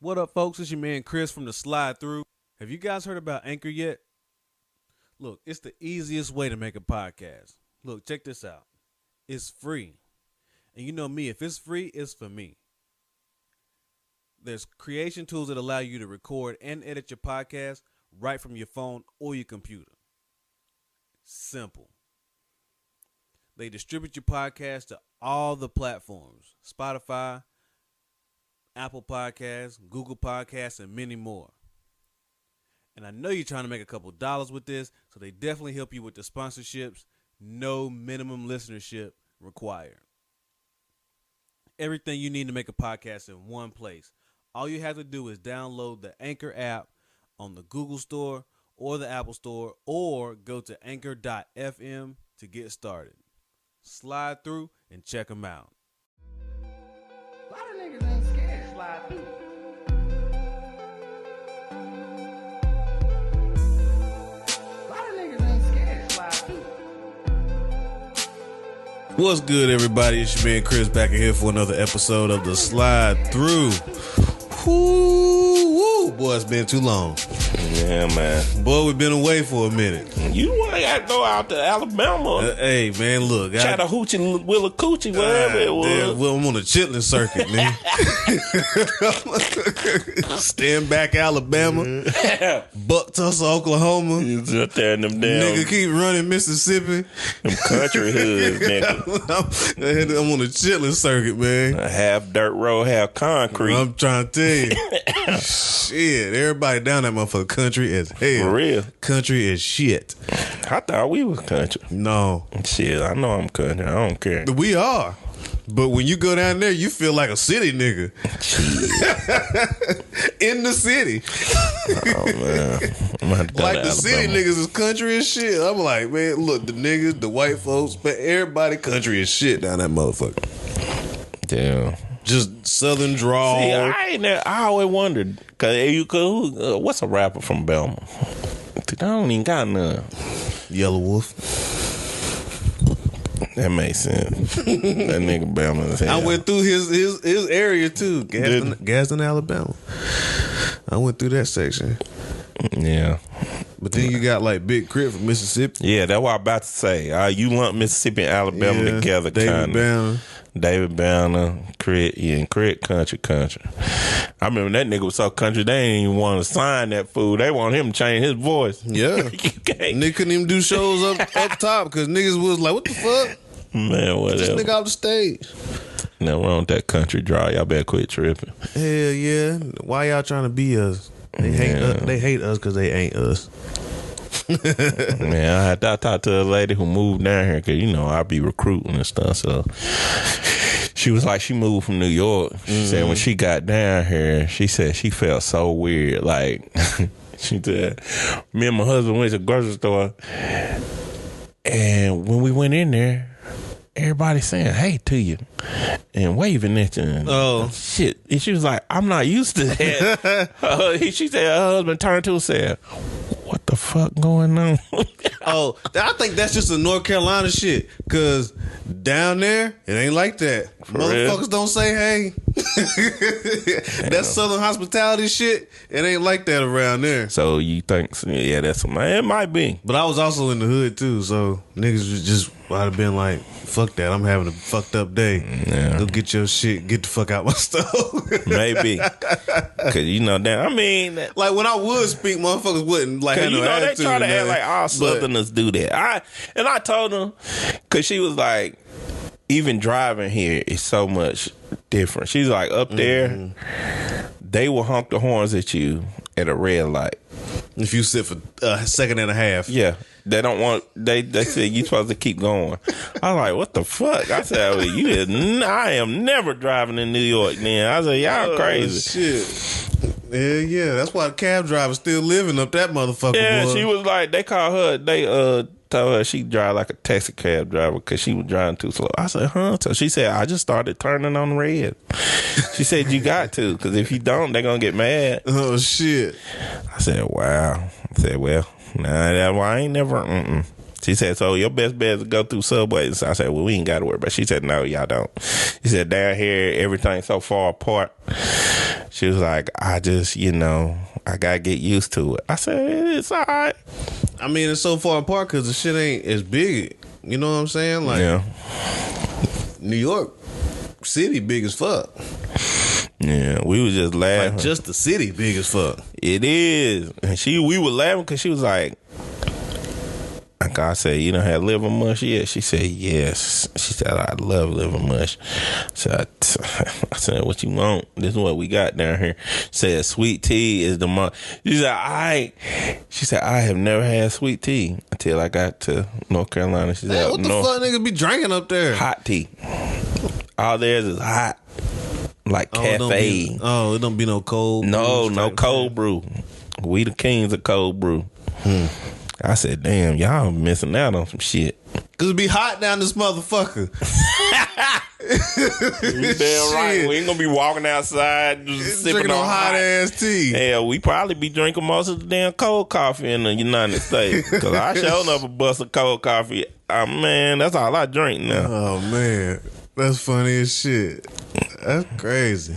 What up, folks? It's your man Chris from the Slide Thru. Have you guys heard about Anchor yet? Look, it's the easiest way to make a podcast. Look, check this out. It's free. And you know me, if it's free, it's for me. There's creation tools that allow you to record and edit your podcast right from your phone or your computer. Simple. They distribute your podcast to all the platforms: Spotify, Apple Podcasts, Google Podcasts, and many more. And I know you're trying to make a couple dollars with this, so they definitely help you with the sponsorships. No minimum listenership required. Everything you need to make a podcast in one place. All you have to do is download the Anchor app on the Google Store or the Apple Store, or go to anchor.fm to get started. Slide through and check them out. A lot of niggas ain't scared. Slide through. A lot of niggas ain't scared. Slide through. What's good, everybody? It's your man Chris back in here for another episode of the Slide Through. Woo, boy, it's been too long. Yeah, man. Boy, we've been away for a minute. You ain't got to go out to Alabama. Hey, man, look. Chattahoochee, Willacoochee, wherever it was. Well, I'm on a chitlin circuit, man. Stand back, Alabama. Buck Tulsa, Oklahoma. He's up there in them damn. Nigga keep running Mississippi. Them country hoods, nigga. I'm on a chitlin circuit, man. Half dirt road, half concrete. I'm trying to tell you. Shit, everybody down that motherfucker country as hell. For real. Country as shit. I thought we was country. No. Shit, I know I'm country. I don't care. We are. But when you go down there, you feel like a city nigga. In the city. Oh, man. I'm gonna have to go Like to the city Alabama. niggas is country as shit. I'm like, man, look, the niggas, the white folks, but everybody country as shit down that motherfucker. Damn. Just southern drawl. See, I always wondered, what's a rapper from Belma? I don't even got none. Yellow Wolf. That makes sense. That nigga Belma is hell. I went through his area too. Gadsden, Alabama. I went through that section. Yeah. But then you got like Big Crit from Mississippi. Yeah, that's what I'm about to say. You lump Mississippi and Alabama together, David Banner. David Banner, Crit, and Crit country. I remember that nigga was so country, they ain't even want to sign that fool. They want him to change his voice. Yeah. Nigga couldn't even do shows up top because niggas was like, what the fuck? Man, whatever. This nigga off the stage. Nothing wrong with that country draw. Y'all better quit tripping. Hell yeah. Why y'all trying to be us? They hate us because they ain't us. Man, I talked to a lady who moved down here because, you know, I be recruiting and stuff. So she was like, she moved from New York. She said when she got down here, she said she felt so weird. Like, she said, me and my husband went to the grocery store, and when we went in there, everybody saying hey to you and waving at you and shit. And she was like, I'm not used to that. She said her husband turned to her and said, what the fuck going on? I think that's just a North Carolina shit. Cause down there, it ain't like that. For Motherfuckers real? don't say hey. That Southern hospitality shit, it ain't like that around there. So you think, yeah, that's it might be. But I was also in the hood too, so niggas just would have been like, fuck that, I'm having a fucked up day. Yeah. Go get your shit, get the fuck out my stove. Maybe. Cause you know that, I mean, like when I would speak, motherfuckers wouldn't like have you no know, they attitude. try to act man. like all But- Southerners do that. I told them, cause she was like, even driving here is so much different. She's like, up there, they will honk the horns at you at a red light. If you sit for a second and a half. Yeah. They don't want, they said you supposed to keep going. I was like, what the fuck? I said, well, I am never driving in New York then. I said, y'all crazy. Shit. Yeah, that's why the cab driver's still living up that motherfucker. Yeah, boy. she was like, they called her, they told her she drive like a taxi cab driver because she was driving too slow. I said, huh? So she said, I just started turning on red. She said, you got to, because if you don't, they're going to get mad. Oh, shit. I said, wow. I said, well, nah, that why I ain't never, She said, so your best bet is to go through Subway. So I said, well, we ain't got to worry about it. She said, no, y'all don't. She said, down here, everything's so far apart. She was like, I just, I got to get used to it. I said, it's all right. I mean, it's so far apart because the shit ain't as big. You know what I'm saying? Like, yeah. New York City big as fuck. Yeah, we was just laughing. Like, just the city big as fuck. It is. And we were laughing because she was like I said, you don't have liver mush yet? She said, yes. She said, I love liver mush. So I said, what you want? This is what we got down here. She said, sweet tea is the most. She said, I have never had sweet tea until I got to North Carolina. She said, what the fuck niggas be drinking up there? Hot tea. All theirs is hot. Like cafe. It don't be no cold. No cold brew. We the kings of cold brew. I said, damn, y'all missing out on some shit. Cause it be hot down this motherfucker. You damn right. We ain't gonna be walking outside just sipping on hot ass tea. Hell, we probably be drinking most of the damn cold coffee in the United States. Cause I showed up a bust of cold coffee. Man, that's all I drink now. Oh man, that's funny as shit. That's crazy.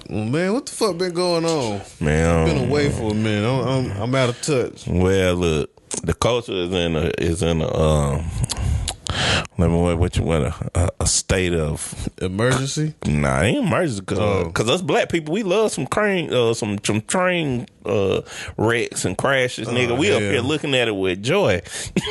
Well, man, what the fuck been going on? Man, I've been away for a minute. I'm out of touch. Well, look, the culture is in a a state of emergency. Nah, it ain't emergency because us black people, we love some train wrecks and crashes, nigga. We up here looking at it with joy.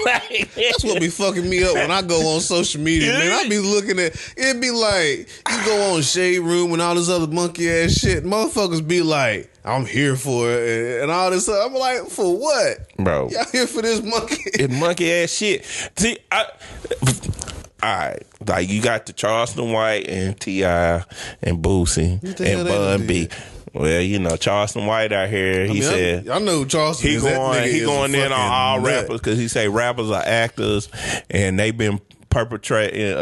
That's what be fucking me up when I go on social media, man. I be looking at it, be like you go on Shade Room and all this other monkey ass shit. Motherfuckers be like, I'm here for it and all this stuff. I'm like, for what, bro? Y'all here for this monkey? It's monkey ass shit. See, alright, like you got the Charleston White and T.I. and Boosie and Bun B. Well, Charleston White out here. He said, I know Charleston. He going in on all rappers because he say rappers are actors and they've been perpetrating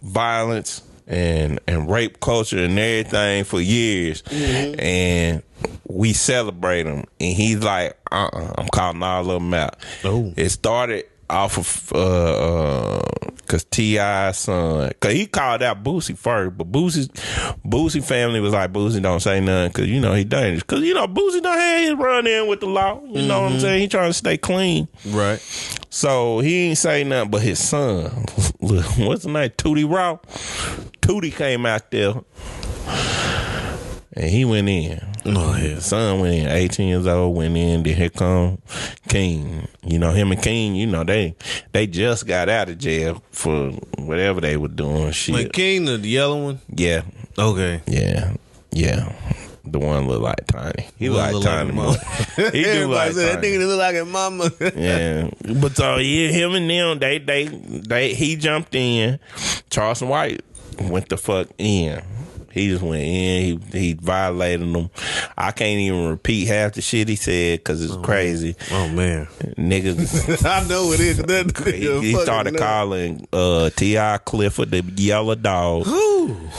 violence and rape culture and everything for years, and we celebrate them. And he's like, I'm calling all of them out. Oh. It started off of cause T.I.'s son, cause he called out Boosie first, but Boosie family was like, Boosie don't say nothing cause he dangerous, cause Boosie don't have his run in with the law, you know what I'm saying, he trying to stay clean, right? So he ain't say nothing, but his son, what's the name, Tootie came out there and he went in. Oh, yeah. His son went in, 18 years old, went in. Then here come King. Him and King, they just got out of jail for whatever they were doing. Shit. Like King, the yellow one? Yeah. Okay. Yeah. The one look like Tiny. He look like Tiny. He do like Tiny. That nigga look like his mama. Yeah. But so him and them, he jumped in. Charleston White went the fuck in. He just went in. He violated them. I can't even repeat half the shit he said because it's crazy. Oh man, niggas. I know it is. He started calling T.I. Clifford the yellow dog. Ooh, and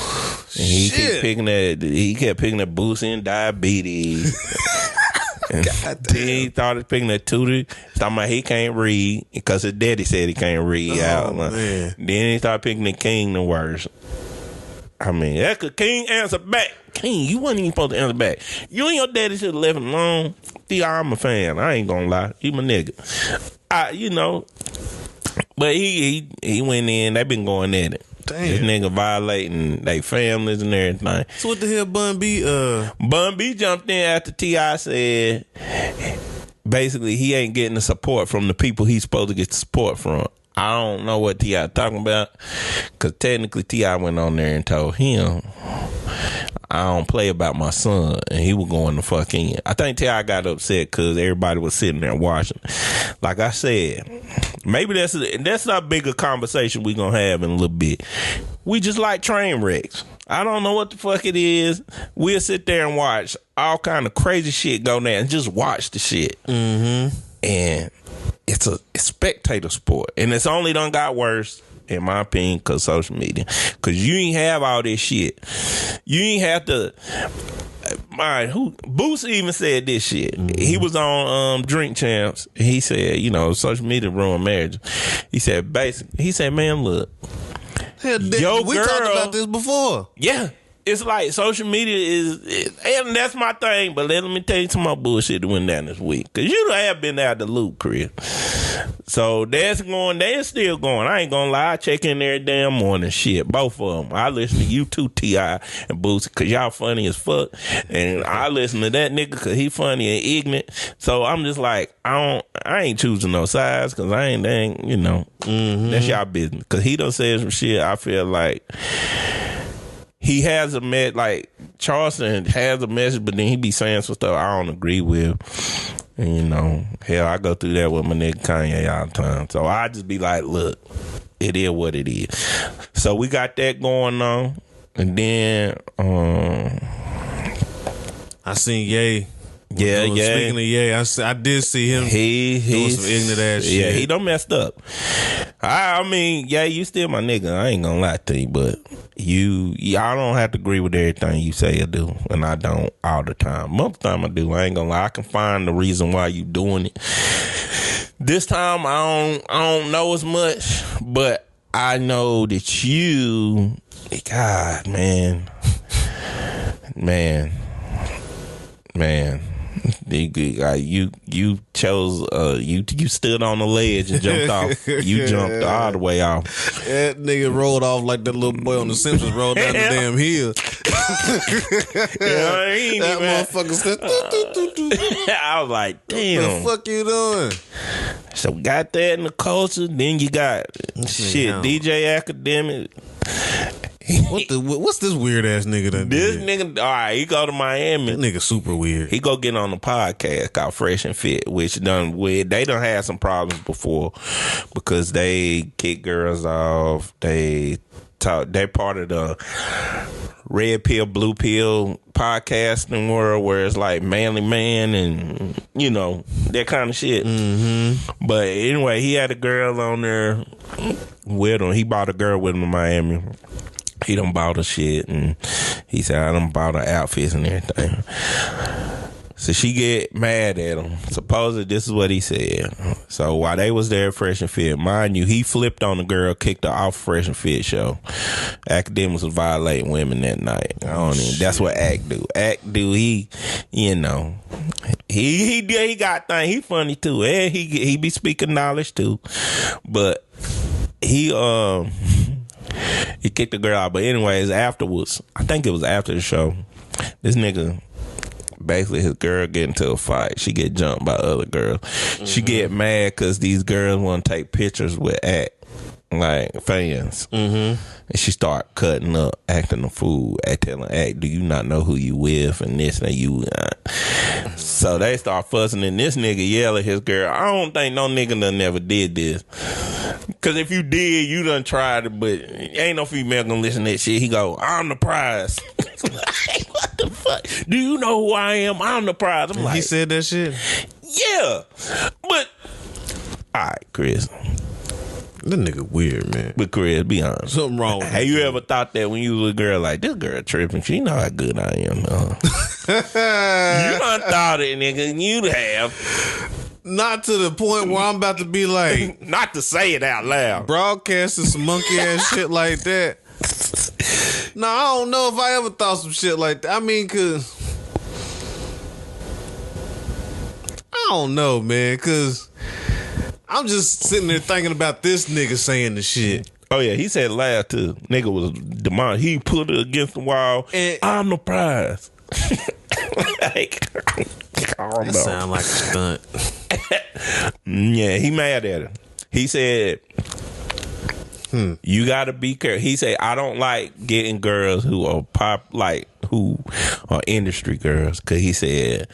he kept picking that Boosie and diabetes. And then he started picking that Tootie, talking about he can't read because his daddy said he can't read out. Man. Then he started picking the King the worst. I mean, that could King answer back. King, you wasn't even supposed to answer back. You and your daddy should have left him alone. I'm a fan. I ain't gonna lie. He my nigga. But he went in. They been going at it. Damn. This nigga violating their families and everything. So what the hell Bun B? Bun B jumped in after T.I. said basically he ain't getting the support from the people he's supposed to get the support from. I don't know what T.I. talking about because technically T.I. went on there and told him, I don't play about my son, and he was going the fuck in. I think T.I. got upset because everybody was sitting there watching. Like I said, maybe that's not bigger conversation we gonna have in a little bit. We just like train wrecks. I don't know what the fuck it is. We'll sit there and watch all kind of crazy shit go down and just watch the shit. And it's a spectator sport, and it's only done got worse in my opinion because social media, because you ain't have all this shit. You ain't have to. Boosie even said this shit. He was on Drink Champs. He said, social media ruin marriage. He said, man, look, we talked about this before. Yeah. It's like social media and that's my thing, but let me tell you some more bullshit that went down this week. Because you have been out the loop, Chris. So they're still going. I ain't gonna lie, I check in every damn morning. Shit, both of them. I listen to you too, T.I. and Boosie, because y'all funny as fuck. And I listen to that nigga because he funny and ignorant. So I'm just like, I ain't choosing no sides because I ain't, that's y'all business. Because he done said some shit, I feel like he has like Charleston has a message, but then he be saying some stuff I don't agree with. And, hell, I go through that with my nigga Kanye all the time. So I just be like, look, it is what it is. So we got that going on. And then I seen Ye. Yeah. Speaking of Ye, I did see him doing some ignorant ass shit. Yeah, he done messed up. I mean, you still my nigga. I ain't gonna lie to you, but I don't have to agree with everything you say or do, and I don't all the time. Most of the time I do. I ain't gonna lie. I can find the reason why you doing it. This time I don't know as much, but I know that you, God, man. You chose you stood on the ledge and jumped off. You jumped all the way off. That nigga rolled off like that little boy on The Simpsons rolled down the damn hill. That motherfucker said, I was like, damn. What the fuck you doing? So got that in the culture. Then you got DJ Academic. What's this weird ass nigga that This nigga, all right, he go to Miami. That nigga super weird. He go get on the podcast called Fresh and Fit, which they done had some problems before because they kick girls off. They part of the red pill, blue pill podcasting world where it's like manly man and that kind of shit. But anyway, he had a girl on there with him. He bought a girl with him in Miami. He done bought her shit, and he said, I done bought her outfits and everything. So she get mad at him. Supposedly, this is what he said. So while they was there at Fresh and Fit, mind you, he flipped on the girl, kicked her off Fresh and Fit show. Academics was violating women that night. That's what Act do. Act do, he got things. He funny too. And he be speaking knowledge too. But he kicked the girl out. But anyways, afterwards, I think it was after the show, this nigga, basically his girl get into a fight. She get jumped by other girls. She get mad because these girls want to take pictures with Act, like fans. And she start cutting up, acting a fool, telling Act, do you not know who you with and this and you. So they start fussing and this nigga yell at his girl. I don't think no nigga done never did this. Cause if you did, you done tried it, but ain't no female gonna listen to that shit. He go, I'm the prize. Like, what the fuck? Do you know who I am? I'm the prize. I'm like, he said that shit? Yeah. But alright, Chris. That nigga weird, man. But Chris, be honest. Something wrong with Have you ever thought that when you was a girl, like, this girl tripping, she know how good I am. You done thought it, nigga. You'd have. Not to the point where I'm about to be like, not to say it out loud, broadcasting some monkey ass shit like that. No, I don't know if I ever thought some shit like that. I mean, cause I don't know, man, cause I'm just sitting there thinking about this nigga saying the shit. Oh yeah, he said laugh too. Nigga was demonic. He put it against the wall. And I'm the prize. Like, that sound like a stunt. Yeah, he mad at her. He said, you gotta be careful. He said, I don't like getting girls who are who are industry girls, because he said,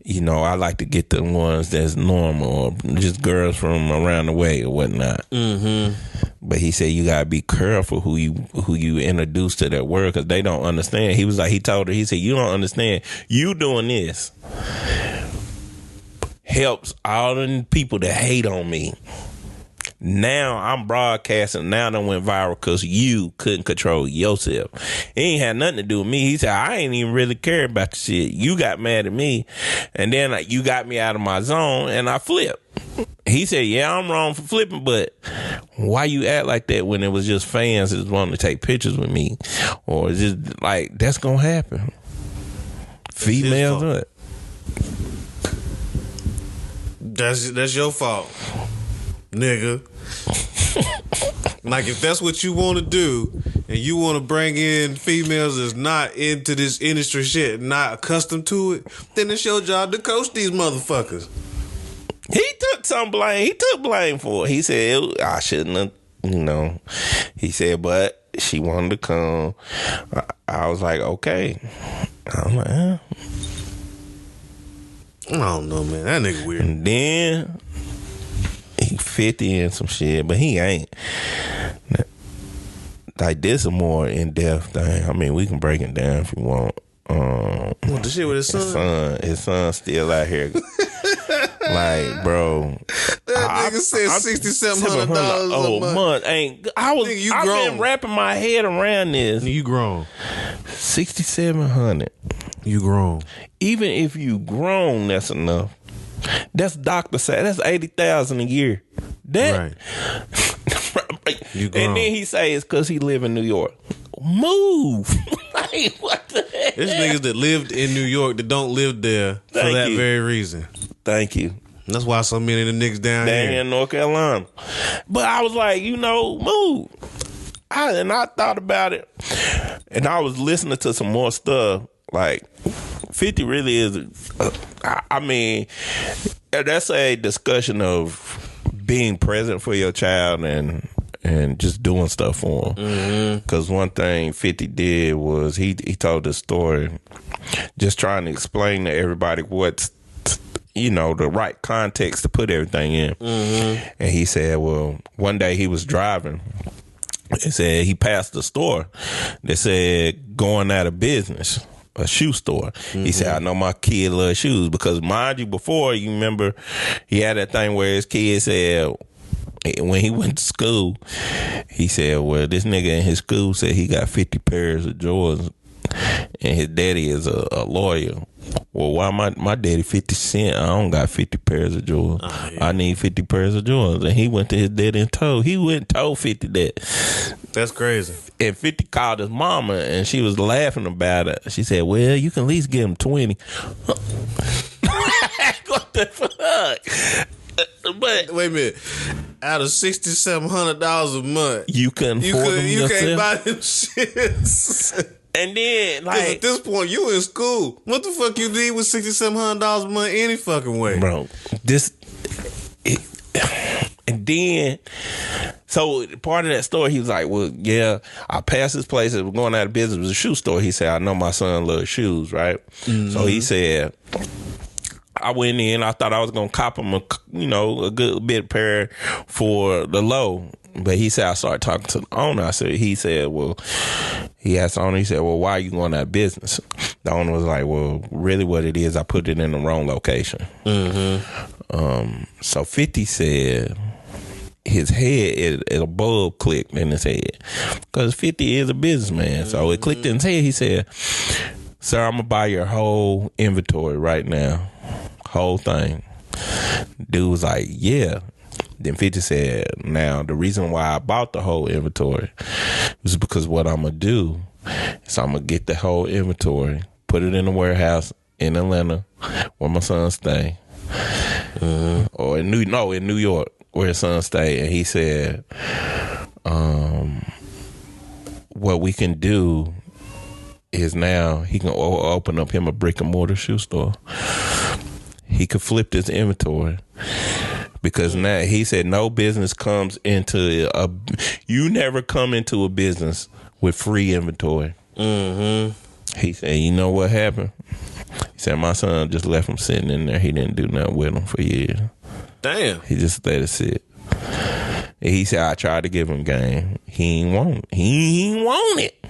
I like to get the ones that's normal or just girls from around the way or whatnot. But he said you gotta be careful who you introduce to that world, because they don't understand. He was like, he told her, he said, you don't understand. You doing this helps all the people that hate on me. Now I'm broadcasting. Now that went viral because you couldn't control yourself. It ain't had nothing to do with me. He said, I ain't even really care about the shit. You got mad at me, and then you got me out of my zone, and I flipped. He said, yeah, I'm wrong for flipping, but why you act like that when it was just fans that wanting to take pictures with me? Or just like, that's going to happen. Females, what? That's your fault, nigga. Like, if that's what you want to do, and you want to bring in females that's not into this industry shit, not accustomed to it, then it's your job to coach these motherfuckers. He took some blame. He took blame for it. He said, I shouldn't have, He said, but she wanted to come. I was like, okay. I'm like, huh? I don't know, man. That nigga weird. And then he 50 and some shit, but he ain't. Like, this is a more in-depth thing. I mean, we can break it down if you want. What, the shit with his son? His son's still out here. Like, bro, that nigga said $6,700 a month. I've been wrapping my head around this. You grown. $6,700. You grown. Even if you grown, that's enough. That's doctor say that's $80,000 a year. That, right. You grown. And then he say it's because he live in New York. Move. Like, what the heck? There's niggas that lived in New York that don't live there for that very reason. Thank you. That's why so many of the niggas down here in North Carolina. But I was like, move. I thought about it, and I was listening to some more stuff. Like, 50 really is. I mean, that's a discussion of being present for your child and just doing stuff for him. Because one thing 50 did was he told the story, just trying to explain to everybody what's the right context to put everything in. And he said, well, one day he was driving. He said he passed the store that said going out of business. A shoe store. He said, I know my kid loves shoes because, mind you, before, you remember he had that thing where his kid said, when he went to school, he said, well, this nigga in his school said he got 50 pairs of Jordans and his daddy is a lawyer. Well, why my daddy 50 Cent? I don't got 50 pairs of Jordans. Oh, yeah. I need 50 pairs of Jordans. And he went to his daddy and told 50 that. That's crazy. And 50 called his mama and she was laughing about it. She said, well, you can at least give him 20. What the fuck? But wait a minute. Out of $6,700 a month, you couldn't afford them yourself? You can't buy them shits. And then, like, at this point, you in school. What the fuck you need with $6,700 a month any fucking way, bro? And then, so part of that story, he was like, well, yeah, I passed this place that was going out of business. It was a shoe store. He said, I know my son loves shoes, right? So he said, I went in, I thought I was going to cop him a good bit pair for the low. But he said, I started talking to the owner. He said, he asked the owner, he said, well, why are you going out of business? The owner was like, well, really what it is, I put it in the wrong location. So 50 said his head, a bulb clicked in his head. Because 50 is a businessman. So it clicked in his head. He said, sir, I'm going to buy your whole inventory right now. Whole thing. Dude was like, yeah. Then 50 said, now, the reason why I bought the whole inventory was because what I'm going to do is I'm going to get the whole inventory, put it in the warehouse in Atlanta where my son stay. Or in New York where his son stay. And he said, what we can do is now he can open up him a brick and mortar shoe store. He could flip this inventory. Because now he said no business comes into you never come into a business with free inventory. He said, you know what happened? He said my son just left him sitting in there. He didn't do nothing with him for years. Damn. He just let it sit. And he said I tried to give him game. He ain't want it.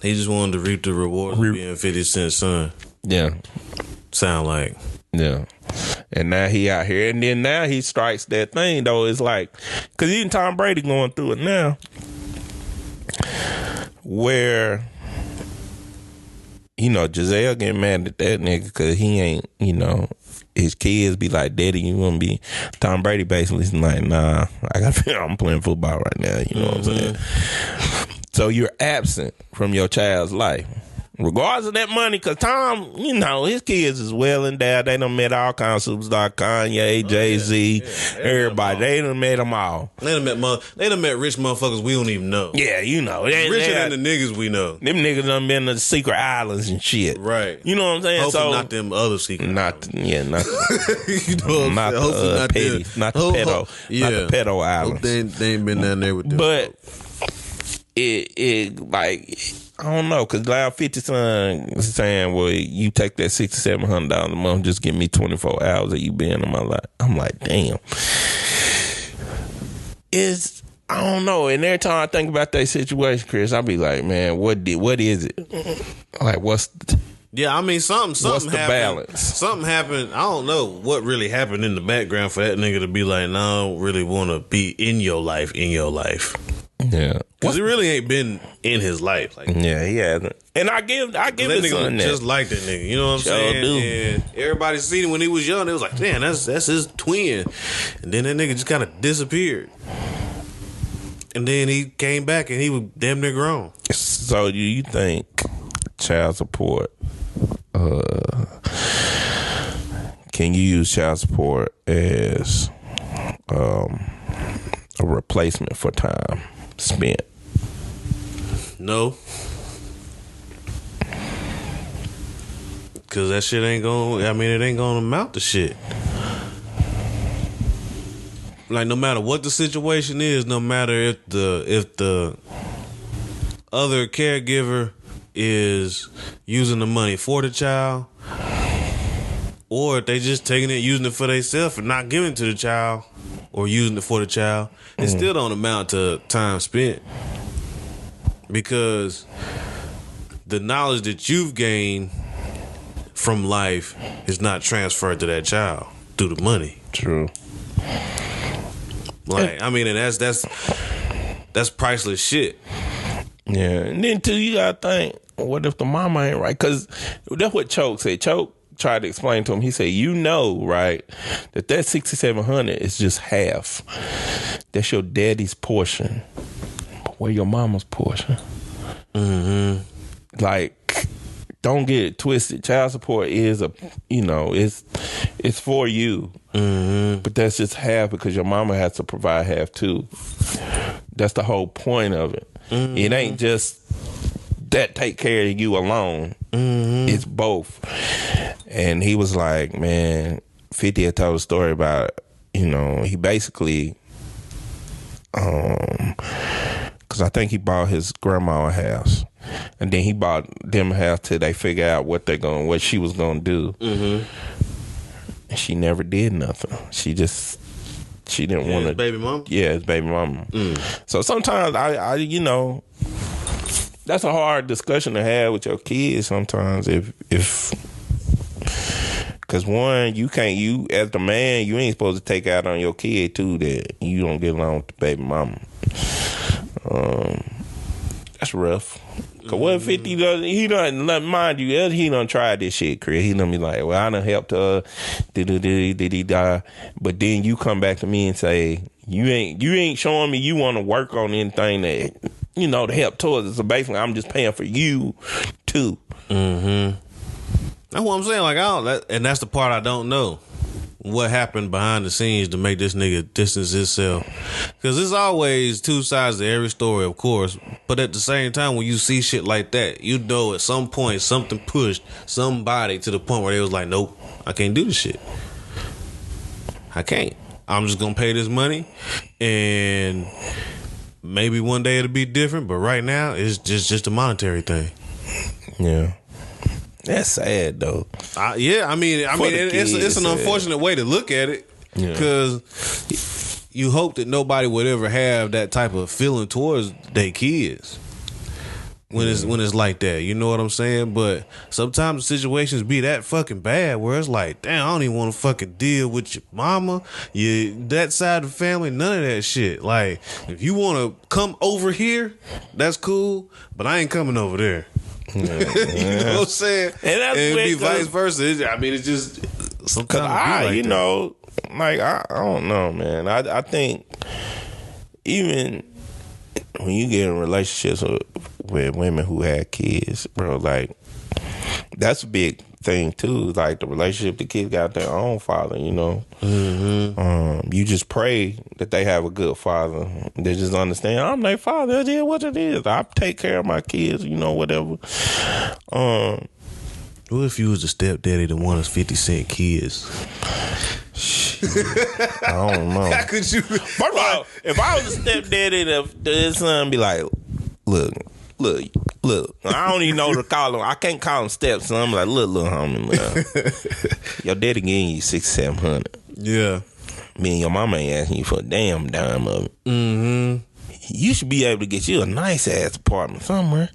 He just wanted to reap the reward of being 50 Cent's son. Yeah. Sound like. Yeah. And now he out here. And then now he strikes that thing, though. It's like, because even Tom Brady going through it now, where, you know, Giselle getting mad at that nigga because he ain't, you know, his kids be like, Daddy, you want to be. Tom Brady basically is like, nah, I'm playing football right now. You know what I'm saying? So you're absent from your child's life. Regardless of that money, because Tom, you know, his kids is well endowed. They done met all kinds of superstars, Kanye, Jay-Z, everybody. They done met them all. They done met rich motherfuckers we don't even know. Yeah, you know. Richer than the niggas we know. Them niggas done been to the secret islands and shit. Right. You know what I'm saying? Hopefully not them other secret islands. You know what not the pedo islands. They ain't been down there with them. But it like, I don't know, because Loud 50 son saying, well, you take that $600-$700 a month, just give me 24 hours of you being in my life. I'm like, damn. I don't know. And every time I think about that situation, Chris, I be like, man, what is it? Like, yeah, I mean, something what's the happened. Balance? Something happened. I don't know what really happened in the background for that nigga to be like, no, I don't really want to be in your life. Yeah, because he really ain't been in his life. Like, yeah, he hasn't. And I give that his son nigga that. just like that nigga. You know what I'm saying? Do. And everybody seen him when he was young. It was like, damn, that's his twin. And then that nigga just kind of disappeared. And then he came back and he was damn near grown. So do you think child support? Can you use child support as a replacement for time spent? No. Cause that shit ain't gonna, it ain't gonna amount to shit. Like, no matter what the situation is, no matter if the other caregiver is using the money for the child, or if they just taking it, using it for themselves and not giving it to the child, or using it for the child, it still don't amount to time spent. Because the knowledge that you've gained from life is not transferred to that child through the money. True. Like, I mean, and that's priceless shit. Yeah, and then too, you gotta think, what if the mama ain't right? Because that's what Choke said. Choke tried to explain to him. He said, you know, right, that $6,700 is just half. That's your daddy's portion. But where your mama's portion? Mm-hmm. Like, don't get it twisted. Child support is it's for you. Mm-hmm. But that's just half because your mama has to provide half too. That's the whole point of it. Mm-hmm. It ain't just that take care of you alone. Mm-hmm. It's both. And he was like, man, 50 had told a story about, he basically, because I think he bought his grandma a house. And then he bought them a house till they figure out what she was going to do. Mm-hmm. And she never did nothing. She didn't want to. Baby mama? Yeah, it's baby mama. Mm. So sometimes I that's a hard discussion to have with your kids sometimes if because one, you as the man, you ain't supposed to take out on your kid too that you don't get along with the baby mama. That's rough. Cause what if 50 does? He done, mind you, he done tried this shit, Chris. He done be like, well, I done helped her, but then you come back to me and say, you ain't showing me you want to work on anything that to help towards it. So basically, I'm just paying for you too. Mm-hmm. That's what I'm saying. Like, and that's the part I don't know. What happened behind the scenes to make this nigga distance himself? Because there's always two sides to every story, of course. But at the same time, when you see shit like that, at some point something pushed somebody to the point where they was like, nope, I can't do this shit. I can't. I'm just gonna pay this money, and maybe one day it'll be different. But right now, it's just a monetary thing. Yeah. That's sad though. It's an unfortunate way to look at it because you hope that nobody would ever have that type of feeling towards their kids. when it's like that. You know what I'm saying? But sometimes the situations be that fucking bad where it's like, damn, I don't even want to fucking deal with your mama, that side of the family, none of that shit. Like, if you want to come over here, that's cool, but I ain't coming over there. Yeah, You know what I'm saying? And that's it'd be where- vice versa. I mean, it's just sometimes Cause it be like you that. know, like I don't know, man. I think even when you get in relationships with women who had kids, bro, like that's a big thing too. Like the relationship the kids got their own father, you know. You just pray that they have a good father. They just understand I'm their father. It is what it is. I take care of my kids, you know, whatever. What if you was a stepdaddy to one of 50 Cent kids? I don't know. How could you? First of all, if I was a stepdaddy, his son be like, look. I don't even know to call him. I can't call him stepson. I'm like, look, little homie, look. Your daddy giving you $600-700. Yeah. Me and your mama ain't asking you for a damn dime of it. Mm-hmm. You should be able to get you a nice ass apartment somewhere.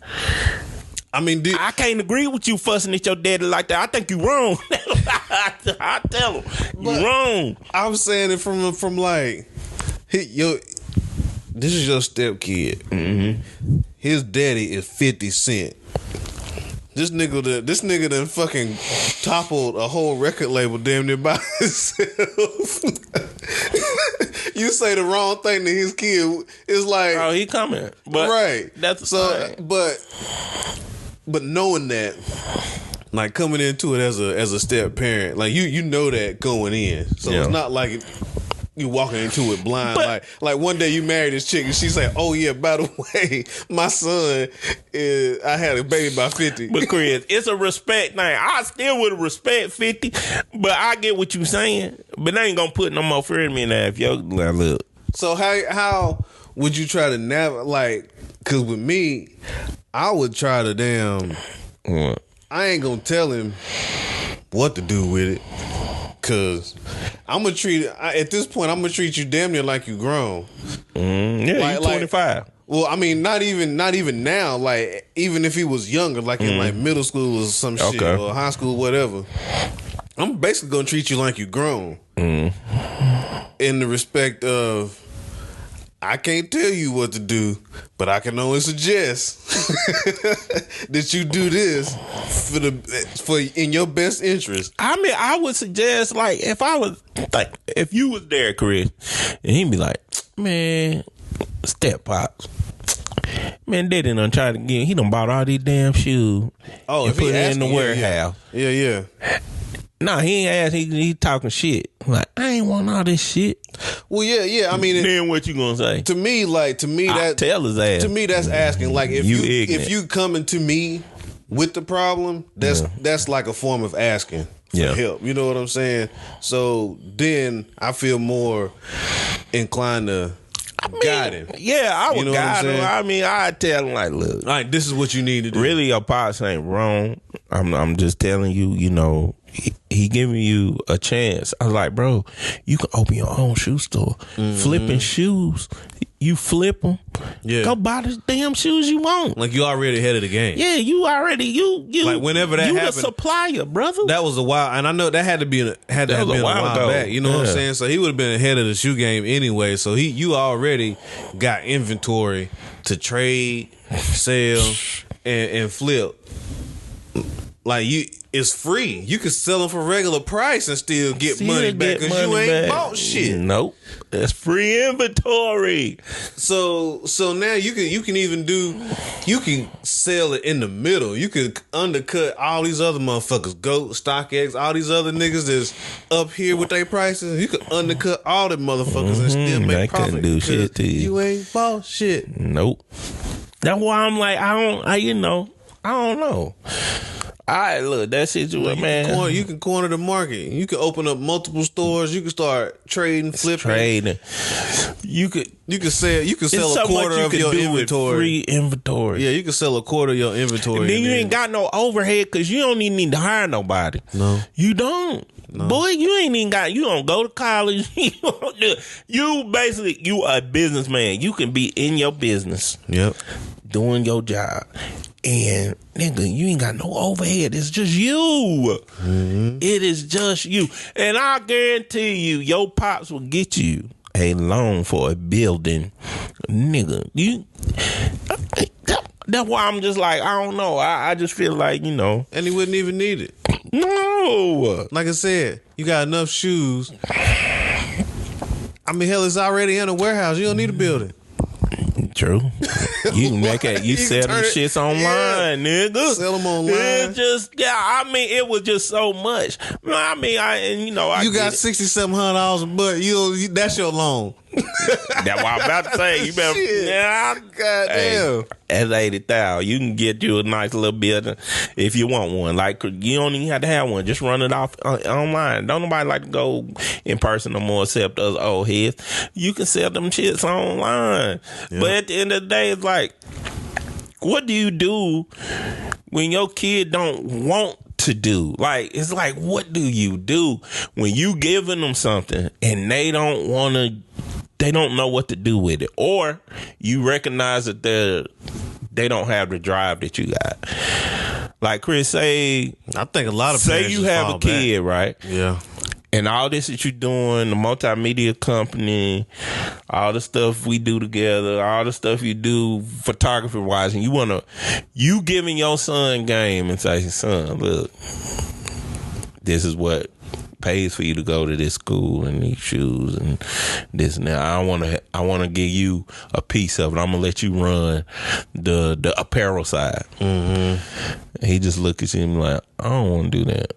I mean, I can't agree with you fussing at your daddy like that. I think you wrong. I tell him you wrong. I was saying it from like, this is your stepkid. Mm-hmm. His daddy is 50 Cent. This nigga done fucking toppled a whole record label damn near by himself. You say the wrong thing to his kid, it's like, oh, he coming, but right. That's so, fine. but knowing that, like coming into it as a step parent, like you know that going in, so it's not like you walking into it blind. But, like one day you married this chick and she said, "Oh yeah, by the way, my son I had a baby by 50." But Chris, it's a respect thing. I still would respect 50, but I get what you saying. But they ain't gonna put no more fear in me now if yo look. So how would you try to navigate? Like, cause with me, I would try to I ain't gonna tell him what to do with it. Cause I'm gonna at this point I'm gonna treat you damn near like you grown. Yeah, you 25. Well, I mean, not even now. Like, even if he was younger, like in like middle school or some shit or high school, whatever, I'm basically gonna treat you like you grown. In the respect of, I can't tell you what to do, but I can only suggest that you do this for in your best interest. I mean, I would suggest, like, if you was there, Chris, and he'd be like, man, step pops. Man, they done tried to get. He done bought all these damn shoes. Oh, and if he put it in asking, the warehouse. Yeah. Nah, he ain't asked. He talking shit. Like, I ain't want all this shit. Well, yeah. I mean, then what you gonna say? To me, that tell his ass. To me, that's asking. Like, if you coming to me with the problem, that's like a form of asking for help. You know what I'm saying? So then I feel more inclined to guide him. Yeah, I would guide him. saying? I mean, I'd tell him like, look, all right, this is what you need to do. Really, your pops ain't wrong. I'm just telling you, you know, he giving you a chance. I was like, bro, you can open your own shoe store. Flipping shoes. You flip them. Yeah. Go buy the damn shoes you want. Like, you already ahead of the game. Yeah, you already, you like, whenever that happened, the supplier, brother. That was a while, and I know that had to have been a while ago. back. You know what I'm saying? So he would have been ahead of the shoe game anyway. So you already got inventory to trade, sell, and flip. Like, it's free. You can sell them for regular price and still get money back because you ain't bought shit. Nope, that's free inventory. So now you can sell it in the middle. You can undercut all these other motherfuckers, GOAT, StockX, all these other niggas that's up here with their prices. You can undercut all them motherfuckers and still make profit. Couldn't do shit to you. You ain't bought shit. Nope. That's why I'm like, I don't know. All right, look, that situation, man. You can corner the market. You can open up multiple stores. You can start trading, flipping. You can sell a quarter of your inventory. Free inventory. Yeah, you can sell a quarter of your inventory. And then you ain't got no overhead because you don't even need to hire nobody. No, you don't. No. Boy, you ain't even got. You don't go to college. You basically a businessman. You can be in your business. Yep. doing your job. And nigga, you ain't got no overhead. It's just you. It is just you. And I guarantee you, your pops will get you a loan for a building. Nigga, that's why I'm just like, I don't know. I just feel like, you know. And he wouldn't even need it. No. Like I said, you got enough shoes. I mean, hell, it's already in a warehouse. You don't need a building. True. You can make it. You sell them shits online, nigga. Sell them online. It just, I mean, it was just so much. I mean, I got $6,700 a month. That's your loan. That's what I'm about to say. You better, goddamn. At 80,000, you can get you a nice little building if you want one. Like, you don't even have to have one. Just run it off online. Don't nobody like to go in person no more except us old heads. You can sell them shits online. Yeah. But at the end of the day, it's like, what do you do when your kid don't want to do? Like, it's like, what do you do when you giving them something and they don't want to, they don't know what to do with it, or you recognize that they don't have the drive that you got. Like Chris, say, I think a lot of say you have a kid, right? Yeah. And all this that you're doing, the multimedia company, all the stuff we do together, all the stuff you do photography wise, and you giving your son game and say, son, look, this is what pays for you to go to this school and these shoes and this and that. I want to give you a piece of it. I'm gonna let you run the apparel side. Mm-hmm. He just look at him like, I don't want to do that.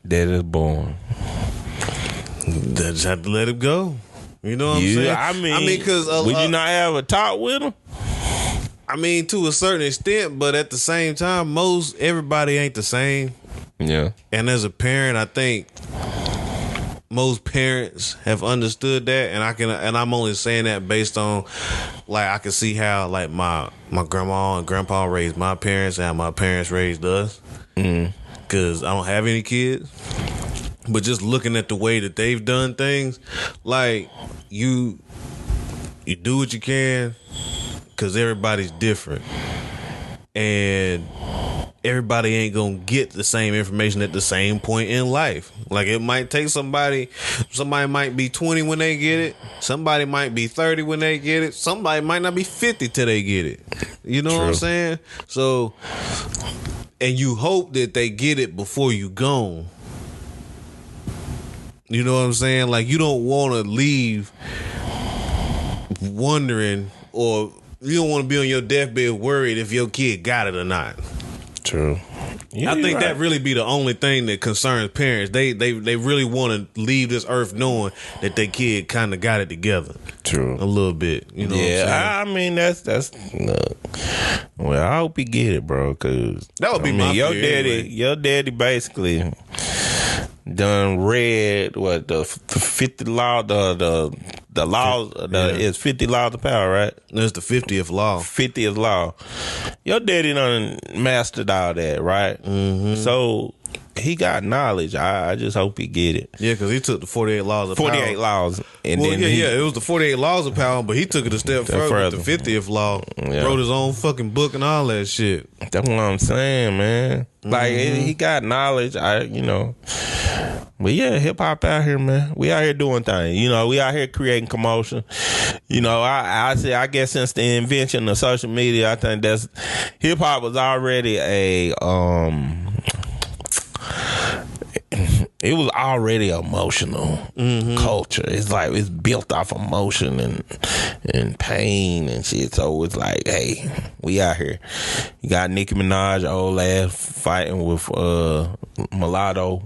That is born. Just have to let him go. You know what I'm saying? I mean, because would you not have a talk with him? I mean, to a certain extent, but at the same time, everybody ain't the same. Yeah. And as a parent, I think most parents have understood that, and I'm only saying that based on, like, I can see how, like, my grandma and grandpa raised my parents and how my parents raised us. Because I don't have any kids. But just looking at the way that they've done things, like, you do what you can because everybody's different. And everybody ain't gonna get the same information at the same point in life. Like, it might take somebody might be 20 when they get it. Somebody might be 30 when they get it. Somebody might not be 50 till they get it. You know what I'm saying? So, and you hope that they get it before you gone. You know what I'm saying? Like, you don't want to leave wondering, or you don't want to be on your deathbed worried if your kid got it or not. True. Yeah, I think that really be the only thing that concerns parents. They really want to leave this earth knowing that their kid kind of got it together. True. A little bit. You know what I'm saying? I mean, that's well, I hope he get it, bro, because that would be my your fear, daddy. anyway. Your daddy basically done read what the 50 law, the law, is 50 laws of power, right? That's the 50th law. 50th law. Your daddy done mastered all that, right? Mm-hmm. So he got knowledge. I just hope he get it. Yeah, because he took the 48 laws of 48 power. laws. And well, then it was the 48 laws of power, but he took it a step further. With the 50th law. Yeah. Wrote his own fucking book and all that shit. That's what I'm saying, man. Like, he got knowledge. But yeah, hip hop out here, man. We out here doing things. You know, we out here creating commotion. You know, I guess since the invention of social media, I think that's hip hop was already it was already emotional culture. It's like it's built off emotion and pain and shit. So it's like, hey, we out here. You got Nicki Minaj, old ass, fighting with Mulatto.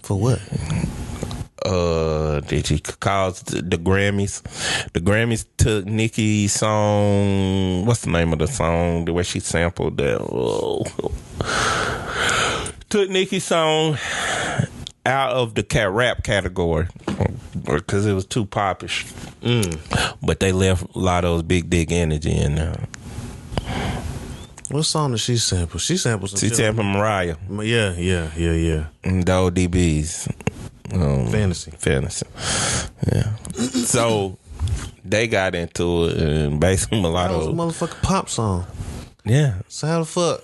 For what? Did she cause the Grammys? The Grammys took Nicki's song. What's the name of the song? The way she sampled that. Took Nicki's song out of the rap category because it was too popish. But they left a lot of those big dick energy in there. What song did she sample? She sampled some She sampled Mariah. Yeah. And the ODBs. Fantasy. Yeah. So they got into it, and basically That was a Mulatto. motherfucking pop song. Yeah, So how the fuck?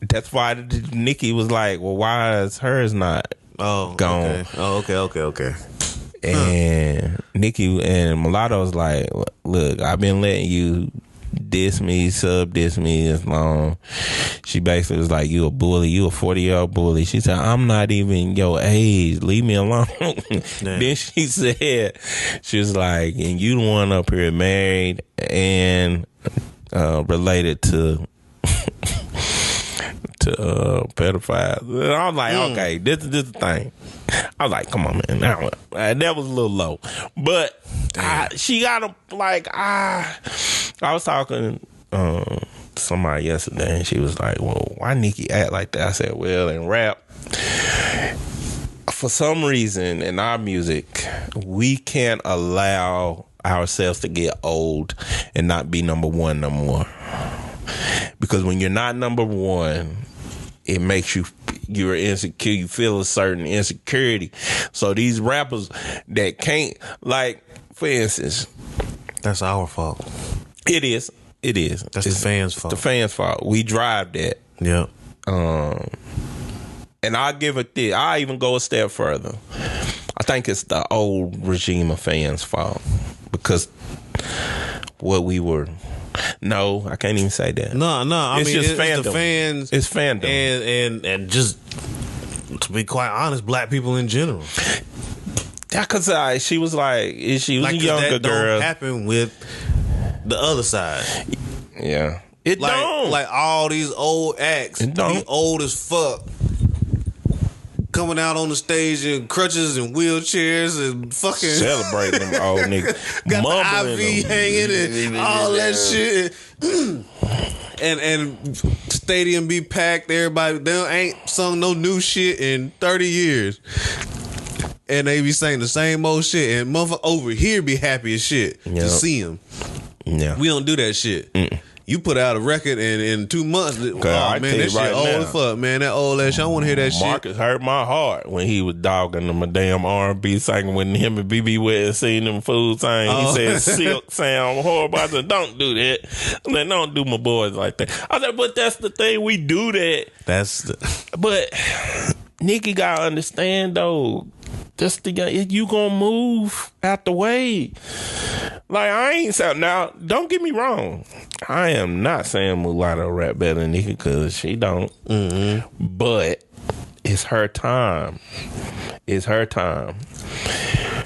that's why Nicki was like, "Well, why is hers not gone?" Okay. Oh, okay. And Nicki and Mulatto was like, "Look, I've been letting you diss me as long." She basically was like, "You a bully, you a 40-year-old bully." She said, "I'm not even your age, leave me alone." Then she said, she was like, "And you the one up here married and related to pedophiles." And I was like, okay, this is the thing. I was like, come on, man. That was a little low. But she got a, like, I was talking to somebody yesterday, and she was like, well, why Nicki act like that? I said, well, in rap, for some reason in our music, we can't allow ourselves to get old and not be number one no more. Because when you're not number one, it makes you're insecure. You feel a certain insecurity. So these rappers that can't, like, for instance, That's our fault. it is. That's the fans' fault. The fans' fault. We drive that. Yeah. And I'll give it this. I'll even go a step further. I think it's the old regime of fans' fault. Because what we were... No, I can't even say that. No. I It's mean, just it's fandom. the fans. It's fandom. And just to be quite honest, black people in general. Yeah, because she was like, she was Like a younger that girl. don't happen with the other side. Yeah. It don't. Like all these old acts, It don't. be old as fuck, coming out on the stage in crutches and wheelchairs and fucking Celebrating them old niggas. got Mumbling the IV them. hanging and all that shit. and stadium be packed. Everybody, they ain't sung no new shit in 30 years. And they be saying the same old shit. And motherfucker over here be happy as shit to Yep. see him. Yeah. We don't do that shit. You put out a record and in 2 months, I man, tell that you shit right old now. as fuck, man. That old ass shit. I don't want to hear that shit. Marcus hurt my heart when he was dogging them a damn R&B singing when him and BB West seen them fools sing. Oh. He said Silk sound horrible. I said, don't do that. I said, don't do my boys like that. I said, but that's the thing. We do that. But Nicki gotta understand though. Just you gonna move out the way. Like I ain't saying now. Don't get me wrong. I am not saying Mulatto rap better than Nicki because she don't. But it's her time. It's her time.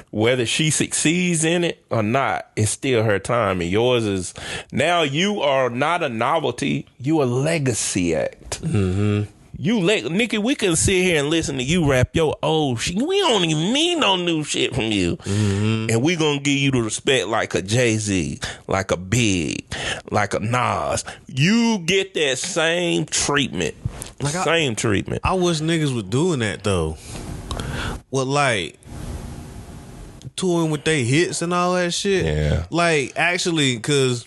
Whether she succeeds in it or not, it's still her time. And yours is now. You are not a novelty. You a legacy act. Nicki, we can sit here and listen to you rap your old shit. We don't even need no new shit from you. And we gonna give you the respect like a Jay-Z, like a Big, like a Nas. You get that same treatment. Same treatment. I wish niggas was doing that though. Well, like touring with they hits and all that shit. Yeah. Like actually, cause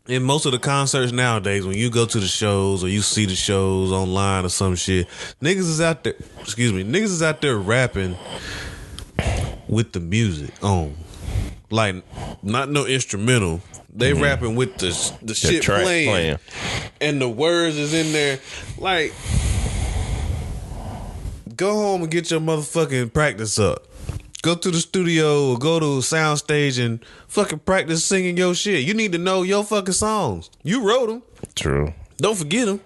in most of the concerts nowadays, when you go to the shows or you see the shows online or some shit, niggas is out there. Niggas is out there rapping with the music on, like not no instrumental. They rapping with the shit track playing, and the words is in there. Like, go home and get your motherfucking practice up. Go to the studio or go to a soundstage and fucking practice singing your shit. You need to know your fucking songs. You wrote them. True. Don't forget them.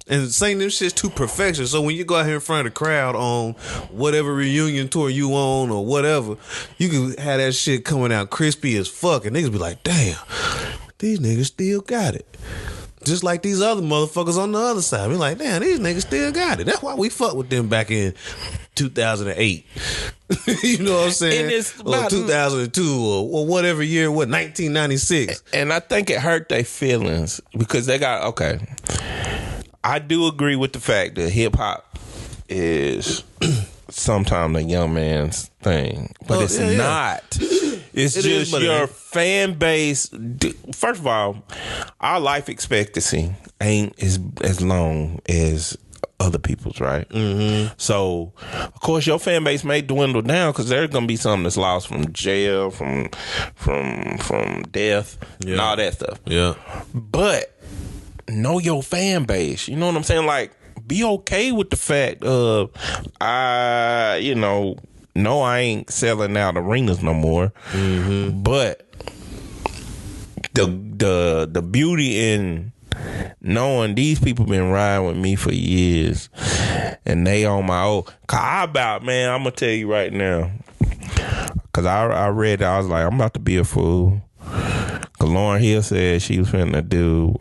And sing them shits to perfection. So when you go out here in front of the crowd on whatever reunion tour you on or whatever, you can have that shit coming out crispy as fuck. And niggas be like, damn, these niggas still got it. Just like these other motherfuckers on the other side. We like, damn, these niggas still got it. That's why we fucked with them back in 2008. You know what I'm saying? And it's or about 2002 or whatever year, 1996. And I think it hurt their feelings because they got, okay. I do agree with the fact that hip hop is sometimes a young man's thing, but it's not. It's just your fan base. First of all, our life expectancy ain't as long as other people's, right? Mm-hmm. So, of course, your fan base may dwindle down because there's gonna be something that's lost from jail, from death, and all that stuff. Yeah, but know your fan base. You know what I'm saying? Like, be okay with the fact of no, I ain't selling out arenas no more. Mm-hmm. But the beauty in knowing these people been riding with me for years and they on my own. I'm gonna tell you right now, cause I read it, I was like, I'm about to be a fool. Cause Lauryn Hill said she was finna do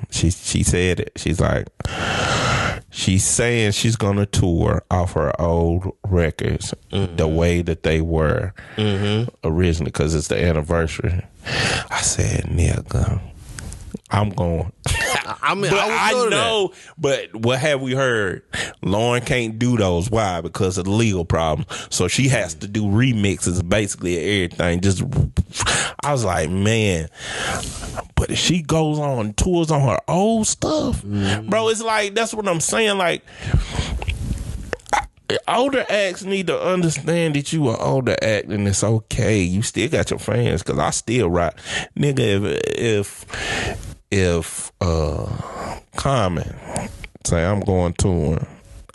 she said it. She's like, she's saying she's gonna tour off her old records the way that they were originally, cause it's the anniversary. I said, nigga, I'm going. I know, but what have we heard? Lauren can't do those. Why? Because of the legal problems. So she has to do remixes basically of everything. Just, I was like, man. But if she goes on tours on her old stuff, bro, it's like, that's what I'm saying. Like, older acts need to understand that you an older act and it's okay. You still got your fans, because I still rock. Nigga, if Common say I'm going touring,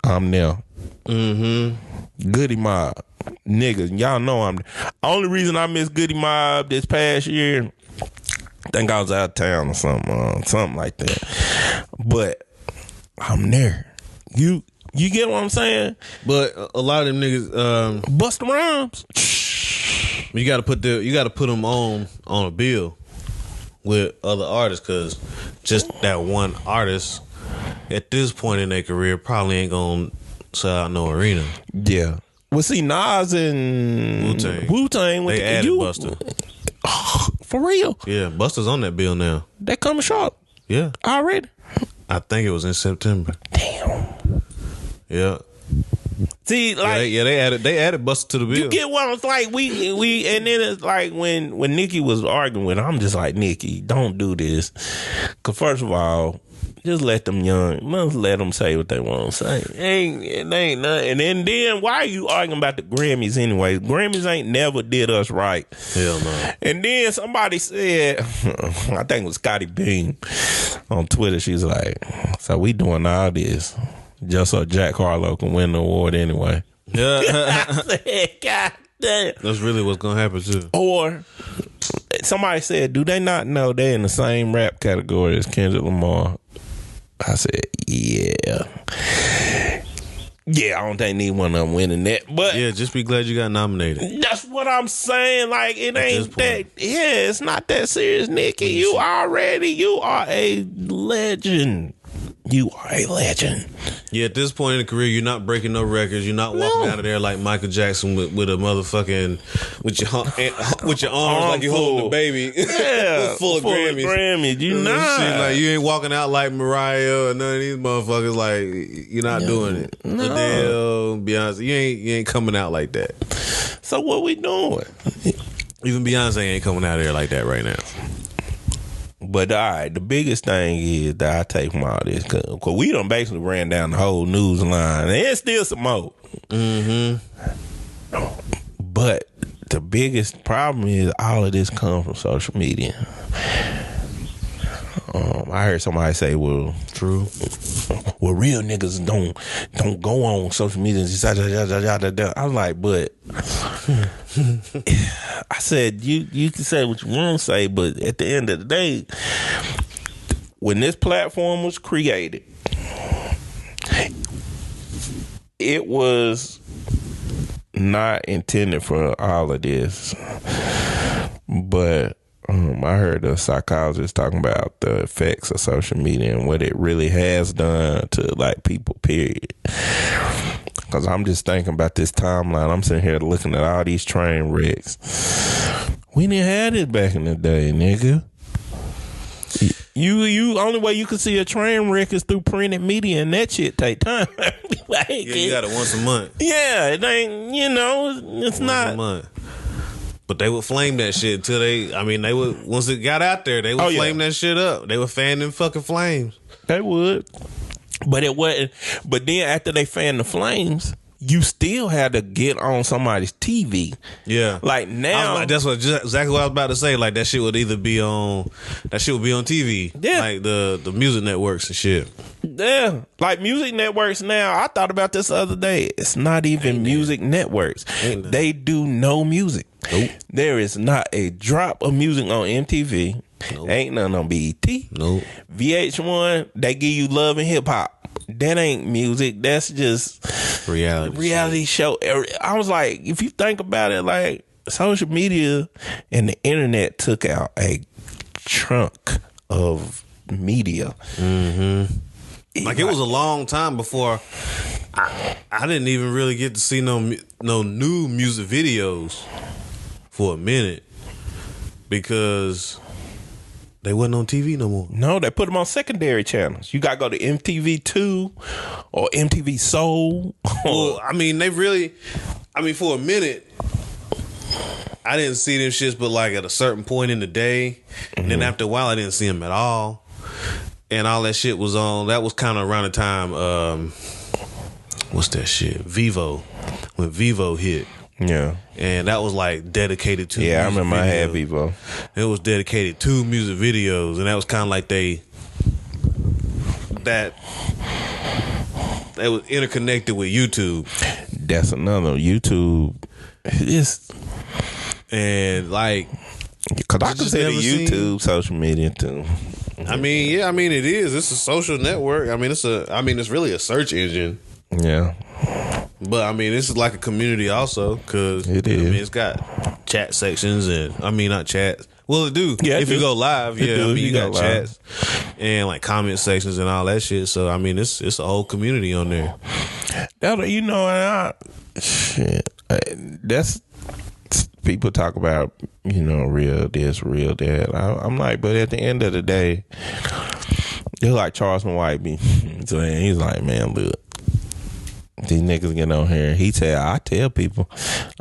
I'm there. Goody Mob, niggas, y'all know I'm. Only reason I missed Goody Mob this past year, I think I was out of town or something like that. But I'm there. You get what I'm saying? But a lot of them niggas, Busta Rhymes, you got to put them on a bill with other artists, because just that one artist at this point in their career probably ain't gonna sell out no arena. Yeah. Well, see, Nas and Wu-Tang they added Busta. For real? Yeah, Busta's on that bill now. They coming sharp. Yeah, already. I think it was in September. Damn. Yeah. See, like, they added Busta to the bill. You get what I'm like? We and then it's like when Nicki was arguing with her, I'm just like, Nicki, don't do this. Cause first of all, just let them say what they want to say. It ain't nothing. And then why are you arguing about the Grammys anyway? Grammys ain't never did us right. Hell no. And then somebody said, I think it was Scotty Beam on Twitter. She's like, so we doing all this just so Jack Harlow can win the award anyway. Yeah. I said, God damn. That's really what's gonna happen too. Or somebody said, do they not know they're in the same rap category as Kendrick Lamar? I said, yeah. Yeah, I don't think neither one of them winning that. But yeah, just be glad you got nominated. That's what I'm saying. Like, it ain't that. Yeah, it's not that serious, Nicki. You are a legend. You are a legend. Yeah, at this point in the career, you're not breaking no records. You're not walking out of there like Michael Jackson with a motherfucking with your arms like you holding a baby. Yeah, full of Grammys. You not. Shit, like, you ain't walking out like Mariah or none of these motherfuckers. Like, you're not doing it. No. Adele, Beyonce, you ain't coming out like that. So what we doing? Even Beyonce ain't coming out of there like that right now. But all right, the biggest thing is that I take from all this, because we done basically ran down the whole news line. And there's still some more. But the biggest problem is all of this comes from social media. I heard somebody say, well, true. Well, real niggas don't go on social media. I was like, but I said, you can say what you want to say, but at the end of the day, when this platform was created, it was not intended for all of this. But I heard a psychologist talking about the effects of social media and what it really has done to like people, period. Because I'm just thinking about this timeline. I'm sitting here looking at all these train wrecks. We didn't have this back in the day, nigga. You only way you can see a train wreck is through printed media, and that shit take time. Like, yeah, you got it once a month. Yeah, it ain't, it's once not. A month. But they would flame that shit until they would, once it got out there, they would flame that shit up. They would fan them fucking flames. They would. But it wasn't. But then after they fanned the flames, you still had to get on somebody's TV. Yeah. Like now, that's exactly what I was about to say. Like that shit would either be on TV. Yeah. Like the music networks and shit. yeah, like music networks now. I thought about this the other day. It's not even music networks. They do no music. Nope. There is not a drop of music on MTV. Nope. Ain't none on BET. Nope. VH1, they give you love and hip hop. That ain't music. That's just reality show. I was like, if you think about it, like social media and the internet took out a chunk of media. Mm-hmm. Like it was a long time before I didn't even really get to see no new music videos for a minute because they wasn't on TV no more. No, they put them on secondary channels. You got to go to MTV2 or MTV Soul. Well, I mean, for a minute, I didn't see them shits, but like at a certain point in the day, and then after a while, I didn't see them at all. And all that shit was on. That was kind of around the time, what's that shit? Vivo. When Vivo hit. Yeah. And that was like dedicated to I music remember videos. I had Vivo. It was dedicated to music videos, and that was kind of like they was interconnected with YouTube. That's another YouTube. And like, because I just consider never YouTube seen- social media too. I mean, it is. It's a social network. I mean, it's really a search engine. Yeah. But I mean, this is like a community also because It is. I mean, it's got chat sections and not chats. Well, it do. Yeah, it if you do. go live, It do. you You got go live. chats and like comment sections and all that shit. So I mean, it's a whole community on there. That's people talk about, real this, real that. I'm like, but at the end of the day, it's like Charleston White be saying. He's like, man, look, these niggas get on here. He said, I tell people,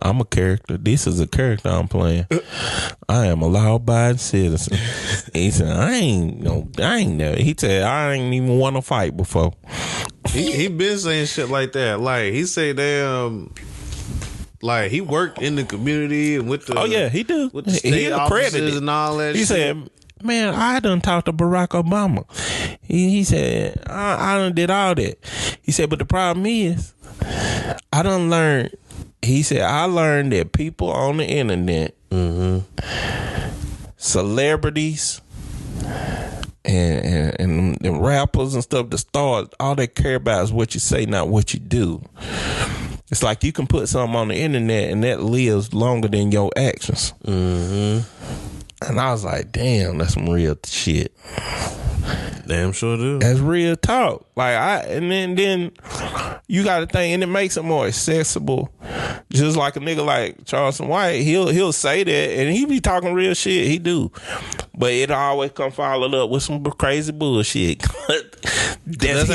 I'm a character. This is a character I'm playing. I am a law-abiding citizen. He said, I ain't never. He said, I ain't even want to fight before. He been saying shit like that. Like he say, damn. Like he worked in the community and with the he do. with the state He offices accredited. and all that. He shit. said, man, I done talked to Barack Obama. He said, I done did all that. He said, but the problem is, I done learned. He said, I learned that people on the internet, celebrities, and rappers and stuff, the stars, all they care about is what you say, not what you do. It's like you can put something on the internet and that lives longer than your actions. And I was like, damn, that's some real shit. Damn sure do. That's real talk. Like and then you got to think, and it makes it more accessible. Just like a nigga like Charleston White, he'll say that, and he be talking real shit. He do, but it always come followed up with some crazy bullshit. Because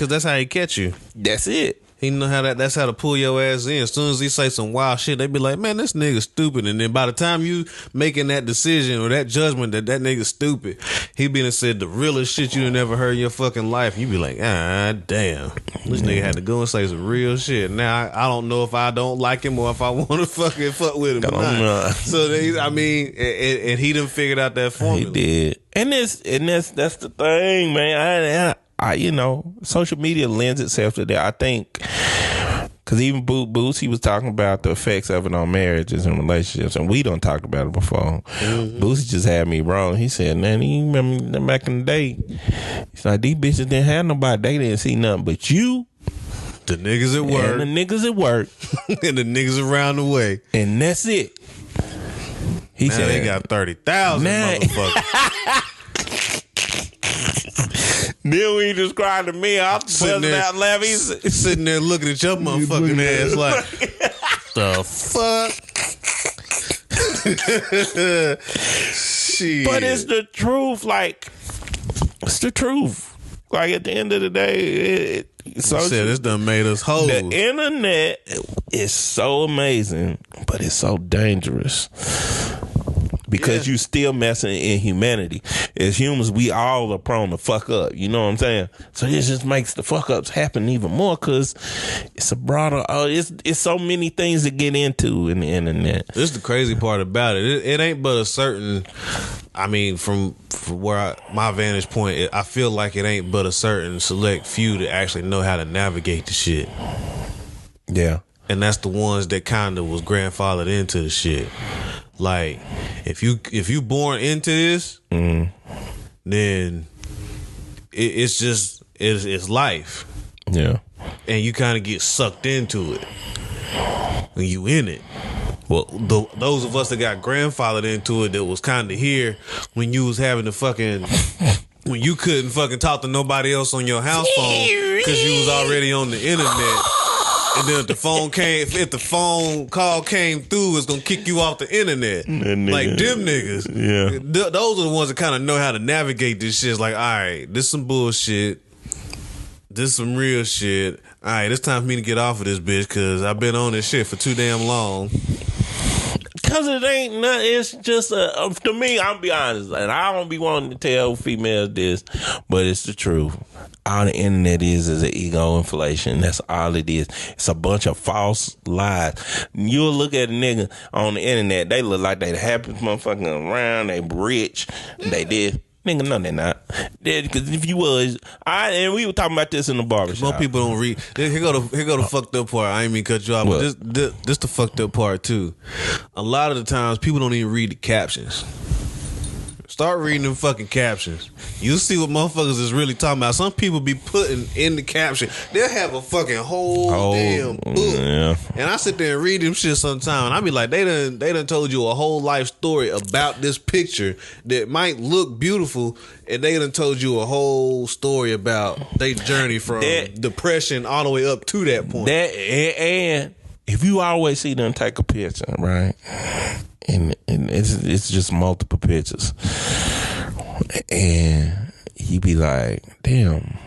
that's how he catch you. That's it. He know that's how to pull your ass in. As soon as he say some wild shit, they be like, man, this nigga stupid. And then by the time you making that decision or that judgment that nigga stupid, he been and said the realest shit you done ever heard in your fucking life. You be like, damn, this nigga had to go and say some real shit. Now I don't know if I don't like him or if I want to fucking fuck with him or not. So and he done figured out that formula. He did, and that's the thing, man. Social media lends itself to that. I think because even Boots, he was talking about the effects of it on marriages and relationships, and we don't talk about it before. Boots just had me wrong. He said, man, you remember back in the day, he's like, these bitches didn't have nobody. They didn't see nothing but you, the niggas at work, and the niggas at work, and the niggas around the way. And that's it. He now said, they got 30,000 motherfuckers. Then when he described to me, I'm buzzing out laughing. He's sitting there looking at your motherfucking ass like, the fuck? Shit. But it's the truth. Like, it's the truth. Like, at the end of the day, this done made us hoes. The internet is so amazing, but it's so dangerous. because you still messing in humanity. As humans, we all are prone to fuck up. You know what I'm saying? So this just makes the fuck ups happen even more because it's a broader. It's so many things to get into in the internet. This is the crazy part about it. It ain't but a certain. I mean, from where my vantage point, I feel like it ain't but a certain select few that actually know how to navigate the shit. Yeah. And that's the ones that kind of was grandfathered into the shit. Like, if you born into this, then it's just it's life. Yeah. And you kind of get sucked into it when you in it. Well, those of us that got grandfathered into it, that was kind of here when you was having to fucking. When you couldn't fucking talk to nobody else on your house phone because you was already on the internet. And then if the phone call came through, it's gonna kick you off the internet. Like them niggas. Yeah. Those are the ones that kind of know how to navigate this shit. It's like, all right, this some bullshit. This some real shit. All right, it's time for me to get off of this bitch because I've been on this shit for too damn long. Because it ain't nothing. It's just to me, I'll be honest, and I don't be wanting to tell females this, but it's the truth. All the internet is an ego inflation. That's all it is. It's a bunch of false lies. You'll look at a nigga on the internet, they look like they the happiest motherfucker around, they rich, they did. Nigga, no, they're not. Because if you was, and we were talking about this in the barbershop. Most people don't read. Here go the fucked up part. I ain't mean to cut you off, but this the fucked up part too. A lot of the times, people don't even read the captions. Start reading them fucking captions. You'll see what motherfuckers is really talking about. Some people be putting in the caption. They'll have a fucking whole damn book. Yeah. And I sit there and read them shit sometime, and I be like, they done told you a whole life story about this picture that might look beautiful, and they done told you a whole story about their journey from depression all the way up to that point. And if you always see them take a picture, right? And it's just multiple pictures, and you be like, damn.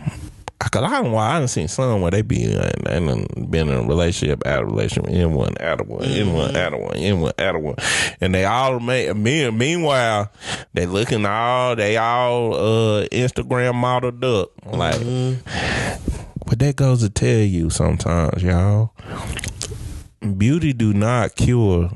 Cause I done seen some where they been in a relationship, out of relationship, in one, out of one, in one, out of one, in one, out of one, and they all meanwhile they all Instagram modeled up, like. But that goes to tell you sometimes, y'all, beauty do not cure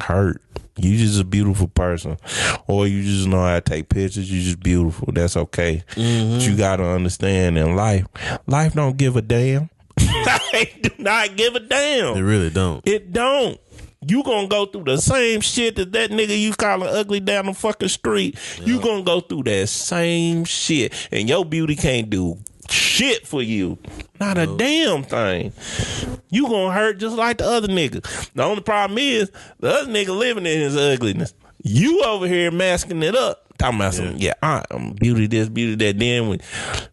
hurt. You just a beautiful person, or you just know how to take pictures. You just beautiful. That's okay. But you gotta understand in life don't give a damn. They do not give a damn. They really don't. It don't. You gonna go through the same shit that nigga you calling ugly down the fucking street. Yep. You gonna go through that same shit, and your beauty can't do shit for you. Not a damn thing. You gonna hurt just like the other nigga. The only problem is the other nigga living in his ugliness. You over here masking it up. Talking about some, I'm beauty this, beauty that. Then when,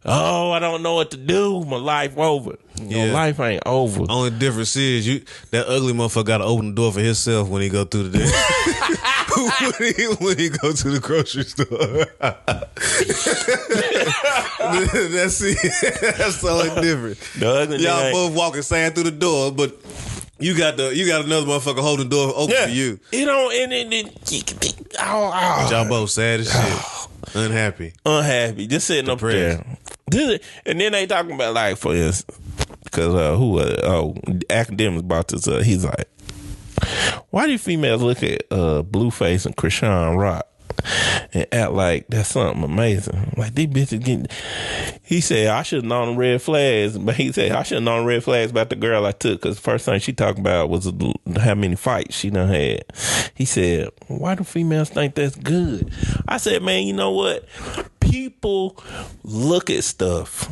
I don't know what to do. My life over. Your life ain't over. Only difference is that ugly motherfucker got to open the door for himself when he go through the day. when he go to the grocery store. That's it. That's the only difference. Y'all both walking sad through the door, but you got another motherfucker holding the door open for you. You know, y'all both sad as shit. Unhappy. Just sitting depressed up there. And then they talking about, like, for instance, because academics about this. He's like, why do females look at Blueface and Krishan Rock and act like that's something amazing? Like, these bitches getting. He said, I should have known the red flags, but he said, I should have known the red flags about the girl I took, because the first thing she talked about was how many fights she done had. He said, why do females think that's good? I said, man, you know what? People look at stuff,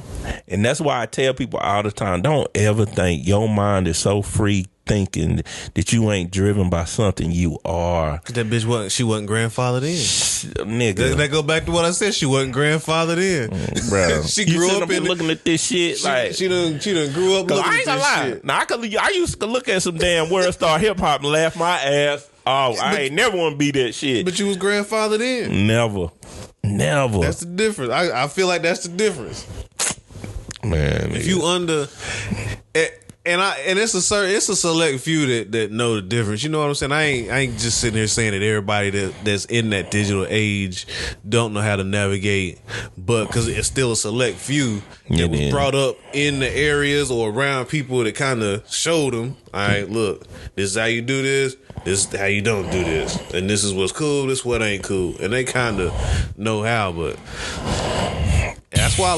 and that's why I tell people all the time, don't ever think your mind is so free thinking that you ain't driven by something you are. Cause that bitch wasn't grandfathered in. Nigga. That go back to what I said. She wasn't grandfathered in. Bro. She grew up looking at this shit. She done grew up looking at this shit. Now, I used to look at some damn World Star hip hop and laugh my ass off. I ain't never want to be that shit. But you was grandfathered in. Never. That's the difference. I feel like that's the difference. Man. If you under... and it's a select few that know the difference. You know what I'm saying? I ain't just sitting here saying that everybody that's in that digital age don't know how to navigate, but because it's still a select few that was brought up in the areas or around people that kind of showed them, all right, look, this is how you do this. This is how you don't do this, and this is what's cool. This is what ain't cool, and they kind of know how. But that's why a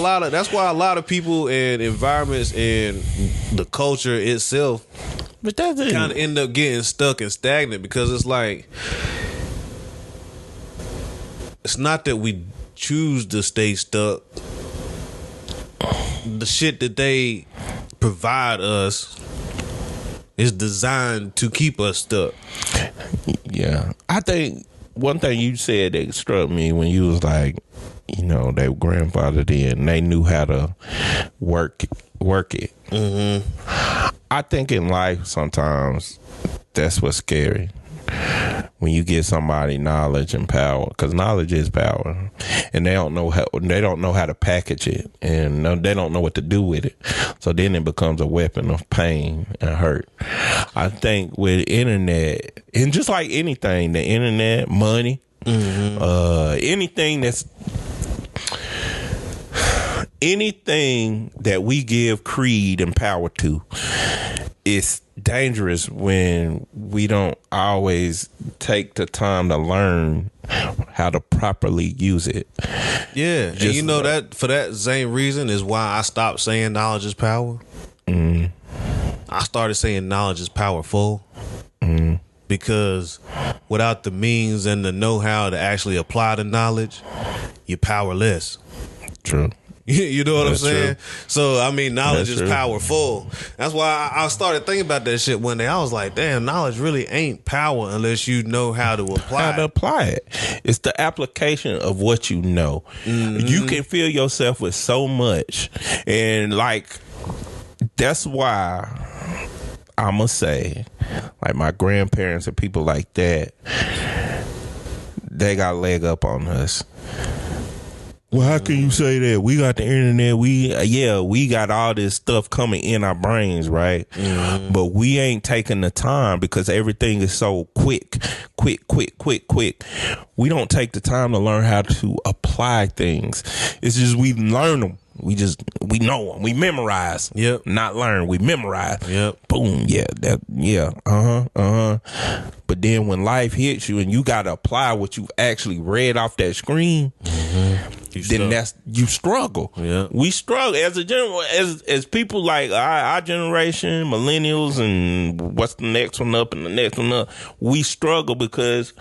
lot of people and environments and the culture itself, but that's kind of end up getting stuck and stagnant because it's like it's not that we choose to stay stuck. The shit that they provide us is designed to keep us stuck. Yeah. I think one thing you said that struck me when you was like, you know, their grandfather did and they knew how to work it. Mm-hmm. I think in life sometimes that's what's scary. When you give somebody knowledge and power, because knowledge is power, and they don't know how to package it, and they don't know what to do with it. So then it becomes a weapon of pain and hurt. I think with internet, and just like anything, the internet, money, anything that we give creed and power to, it's dangerous when we don't always take the time to learn how to properly use it. Yeah, and you know that for that same reason is why I stopped saying knowledge is power. I started saying knowledge is powerful because without the means and the know-how to actually apply the knowledge, you're powerless. True. You know what That's I'm saying? true. So, I mean, knowledge That's is true. powerful. That's why I started thinking about that shit one day. I was like, damn, knowledge really ain't power unless you know how to apply How to apply it. It's the application of what you know. You can fill yourself with so much. And like, that's why I'ma say, like my grandparents and people like that, they got a leg up on us. Well, how can you say that? We got the internet. We got all this stuff coming in our brains, right? But we ain't taking the time because everything is so quick. We don't take the time to learn how to apply things. It's just we learn them. We know them. We memorize. Yep. Not learn. We memorize. Yep. Boom. Yeah. But then when life hits you and you got to apply what you actually read off that screen, you struggle. Yeah. We struggle as people like our generation, millennials, and what's the next one up and the next one up. We struggle because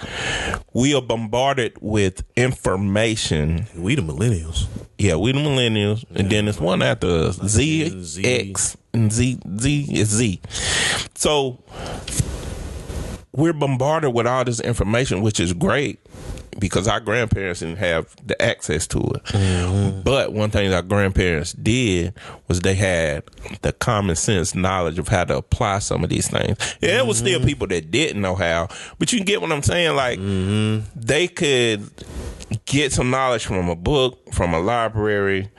we are bombarded with information. We the millennials. Yeah, we the millennials, and then there's one after us, Z, X, and Z is Z. So we're bombarded with all this information, which is great because our grandparents didn't have the access to it. But one thing our grandparents did was they had the common sense knowledge of how to apply some of these things. Yeah, there was still people that didn't know how, but you get what I'm saying? Like, they could get some knowledge from a book, from a library,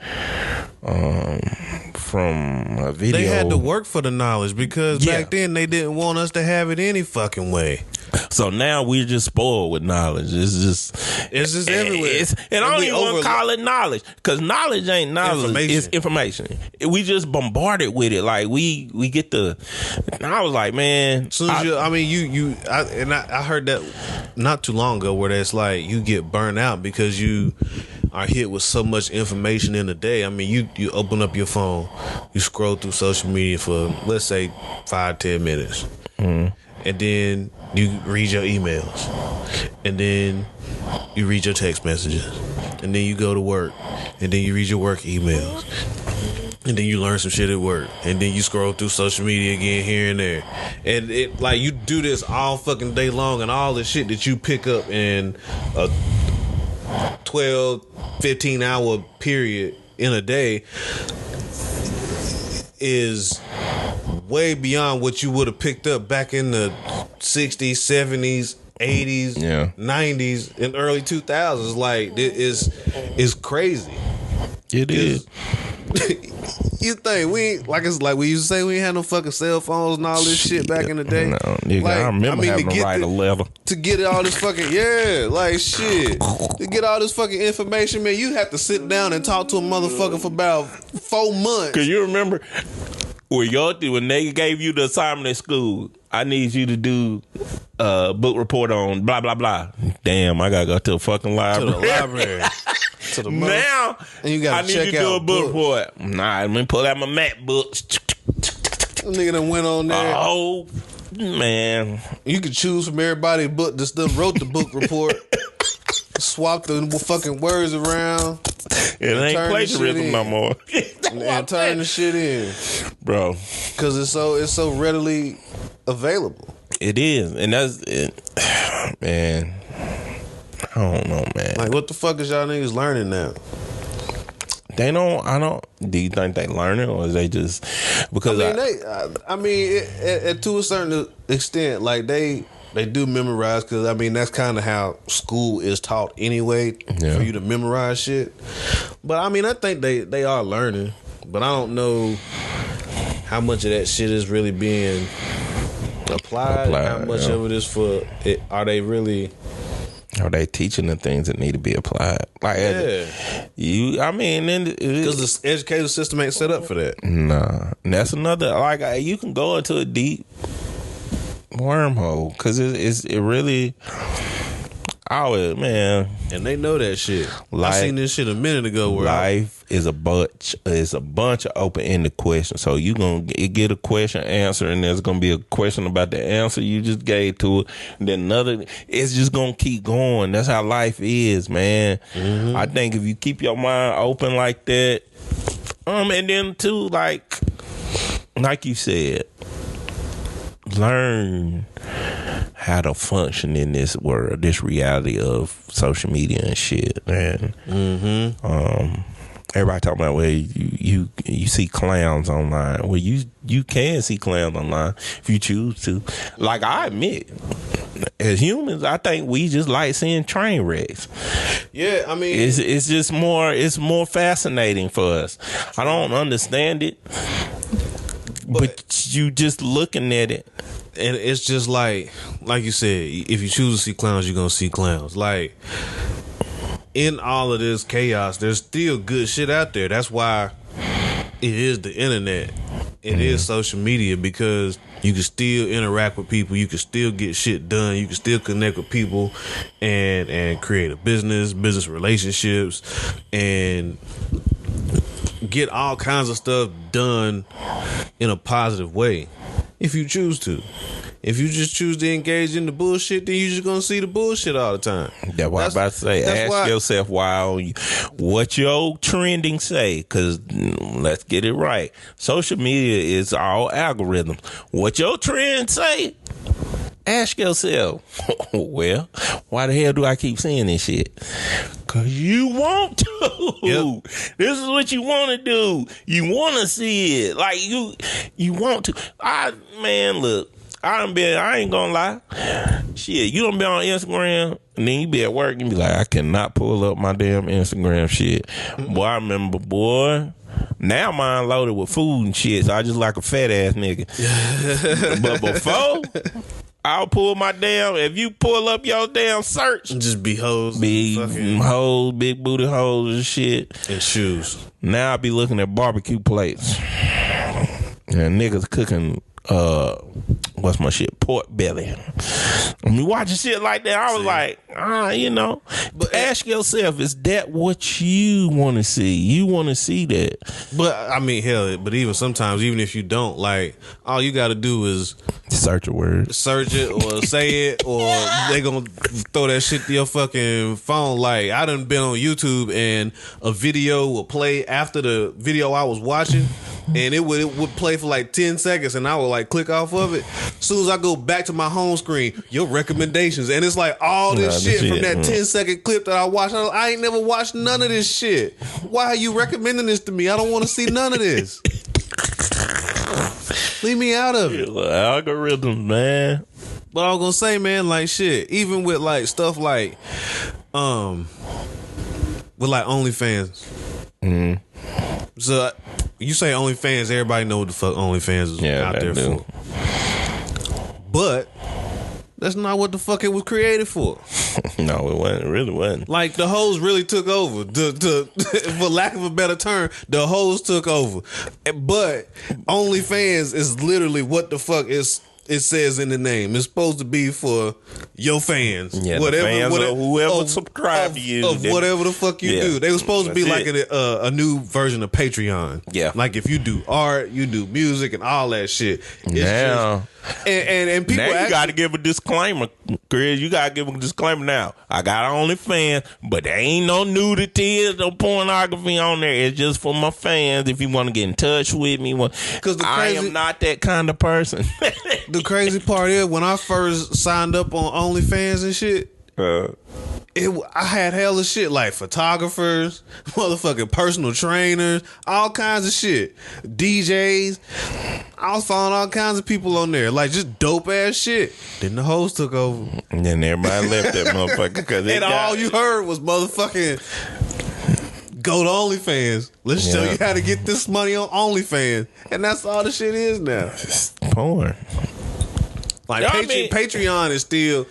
from a video. They had to work for the knowledge because Yeah. back then they didn't want us to have it any fucking way. So now we're just spoiled with knowledge. It's just everywhere. And I don't even want to call it knowledge because knowledge ain't knowledge. Information. It's information. We just bombarded with it. Like we get the. And I was like, man. Soon as I heard that not too long ago where that's like you get burnt out because you are hit with so much information in a day. I mean, you open up your phone, you scroll through social media for let's say 5-10 minutes, and then you read your emails, and then you read your text messages, and then you go to work, and then you read your work emails, and then you learn some shit at work, and then you scroll through social media again here and there, and it like you do this all fucking day long, and all the shit that you pick up in a 12-15 hour period in a day is way beyond what you would have picked up back in the 60s, 70s, 80s, 90s, and early 2000s. Like, it is crazy. It is. You think we ain't, like it's like we used to say we ain't had no fucking cell phones and all this shit back in the day? No, nigga, Like, I remember having to write a letter. To get all this fucking like shit. To get all this fucking information, man, you have to sit down and talk to a motherfucker for about 4 months. Cause you remember when they gave you the assignment at school, I need you to do book report on blah blah blah. Damn, I gotta go to the fucking library. To the library. To the Now and you gotta I need check you to do a out book books. report. Nah, let me pull out my Mac books. Nigga done went on there. Oh man, You could choose from everybody but just done wrote the book report. Swap the fucking words around. it ain't turn the shit plagiarism in. no more, And turn the shit in. bro. Cause it's so readily available. It is, and that's it. Man, I don't know, man. Like what the fuck is y'all niggas learning now? They don't. I don't. Do you think they learn it, or is they just because? I mean, to a certain extent, like they do memorize because I mean that's kind of how school is taught anyway, Yeah. for you to memorize shit. But I mean, I think they are learning, but I don't know how much of that shit is really being applied. How much yeah. of it is for it? Are they really? Are they teaching the things that need to be applied? Like, I mean, Because the educational system ain't set up for that. nah, and that's another. Like, you can go into a deep wormhole because it really. Oh man, And they know that shit. Like- I seen this shit a minute ago. Where life is a bunch of open-ended questions. So you gonna get a question answer, and there's gonna be a question about the answer you just gave to it. And then another. It's just gonna keep going. That's how life is, man. Mm-hmm. I think if you keep your mind open like that, and then too, like you said, learn how to function in this world, this reality of social media and shit, man. Everybody talking about where you see clowns online. Well, you can see clowns online if you choose to. Like, I admit, as humans, I think we just like seeing train wrecks. yeah, I mean, It's just more. It's more fascinating for us. I don't understand it, but you just looking at it. and it's just like you said, if you choose to see clowns, you're gonna see clowns. Like, in all of this chaos, there's still good shit out there. That's why it is the internet. It is social media, because you can still interact with people. You can still get shit done. You can still connect with people and create a business relationships, and get all kinds of stuff done in a positive way if you choose to. If you just choose to engage in the bullshit, then you're just gonna see the bullshit all the time. That's what I'm about to say. Ask yourself what your trending say, because let's get it right. Social media is all algorithms. What your trend say? Ask yourself, well, why the hell do I keep seeing this shit? Because you want to. Yep. This is what you want to do. You want to see it. Like, you want to. Look, I ain't gonna lie. Shit, you done been on Instagram, and then you be at work and be like, I cannot pull up my damn Instagram shit. Boy, I remember, now mine loaded with food and shit, so I just like a fat ass nigga. But before, I'll pull my damn, if you pull up your damn search, Just be hoes, big hoes, big booty hoes and shit. and shoes. Now I be looking at barbecue plates. And niggas cooking what's my shit? Pork belly. When you watching shit like that, I was like, But ask yourself, is that what you want to see? You want to see that? But I mean, hell, but even sometimes, even if you don't, like, all you got to do is Search a word. search it or say it, or they gonna throw that shit to your fucking phone. Like, I done been on YouTube and a video will play after the video I was watching, and it would play for like 10 seconds, and I would like click off of it. As soon as I go back to my home screen, your recommendations, and it's like all this shit from that 10-second clip that I watched. I ain't never watched none of this shit. Why are you recommending this to me? I don't want to see none of this. Leave me out of it. Algorithms, man. But I was gonna say, man, like, shit, even with like stuff like with like OnlyFans. So you say OnlyFans, everybody know what the fuck OnlyFans is out there for. But that's not what the fuck it was created for. No, it wasn't. It really wasn't. Like, the hoes really took over. For lack of a better term, the hoes took over. But OnlyFans is literally what the fuck it says in the name. It's supposed to be for your fans. Yeah, whatever, whoever subscribe to you. Of whatever the fuck you do. They were supposed to be like a new version of Patreon. Yeah. Like, if you do art, you do music and all that shit. It's now, and people now you got to give a disclaimer, Chris. You got to give a disclaimer now. I got OnlyFans, but there ain't no nudity or no pornography on there. It's just for my fans. If you want to get in touch with me, because I am not that kind of person. The crazy part is, when I first signed up on OnlyFans and shit, I had hella shit like photographers, motherfucking personal trainers, all kinds of shit, DJs. I was following all kinds of people on there, like just dope ass shit. Then the hoes took over, and then everybody left that motherfucker and all you heard was motherfucking go to OnlyFans. Let's show you how to get this money on OnlyFans, and that's all the shit is now. It's porn. Like, Patreon is still,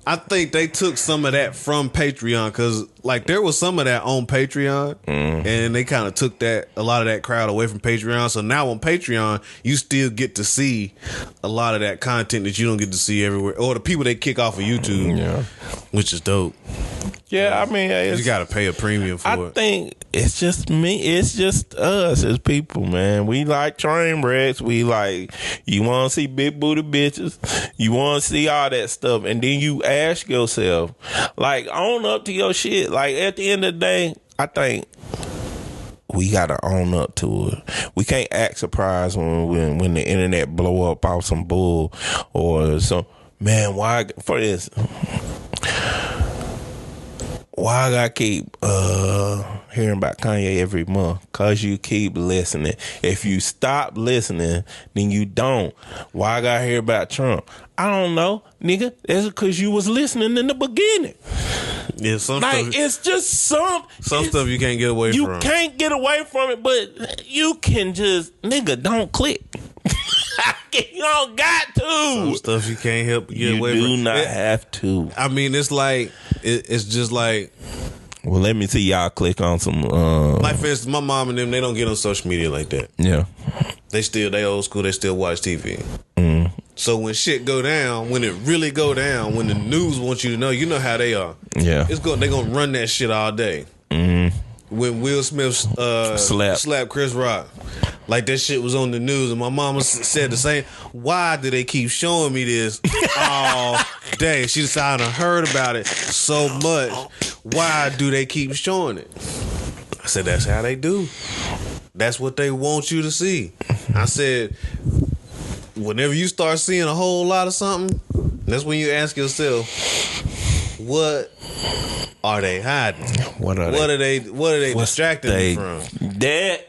I think they took some of that from Patreon, because like there was some of that on Patreon, and they kind of took a lot of that crowd away from Patreon. So now on Patreon, you still get to see a lot of that content that you don't get to see everywhere, or the people they kick off of YouTube, which is dope. Yeah, I mean, you got to pay a premium for it. I think it's just me. It's just us as people, man. We like train wrecks. We like, you want to see big booty bitches. You want to see all that stuff. And then you ask yourself, like, own up to your shit. Like, at the end of the day, I think we got to own up to it. We can't act surprised when the internet blow up off some bull or some, man, why, for this, why I gotta keep hearing about Kanye every month? Cause you keep listening. If you stop listening, then you don't. Why I gotta hear about Trump? I don't know, nigga. That's because you was listening in the beginning. Yeah, it's just some stuff you can't get away from. You can't get away from it, but you can just, nigga, don't click. You don't got to. Some stuff you can't help get away from. You do not have to. I mean, it's like, it's just like, well, let me see y'all click on some. Like, for instance, my mom and them, they don't get on social media like that. Yeah. They old school, they still watch TV. So when shit go down, when it really go down, when the news wants you to know how they are. Yeah. They gonna run that shit all day. When Will Smith slapped Chris Rock, like, that shit was on the news, and my mama said the same. Why do they keep showing me this all day? She said, I done heard about it so much. Why do they keep showing it? I said, that's how they do. That's what they want you to see. I said, whenever you start seeing a whole lot of something, that's when you ask yourself, what are they hiding? What are they distracting me from? That,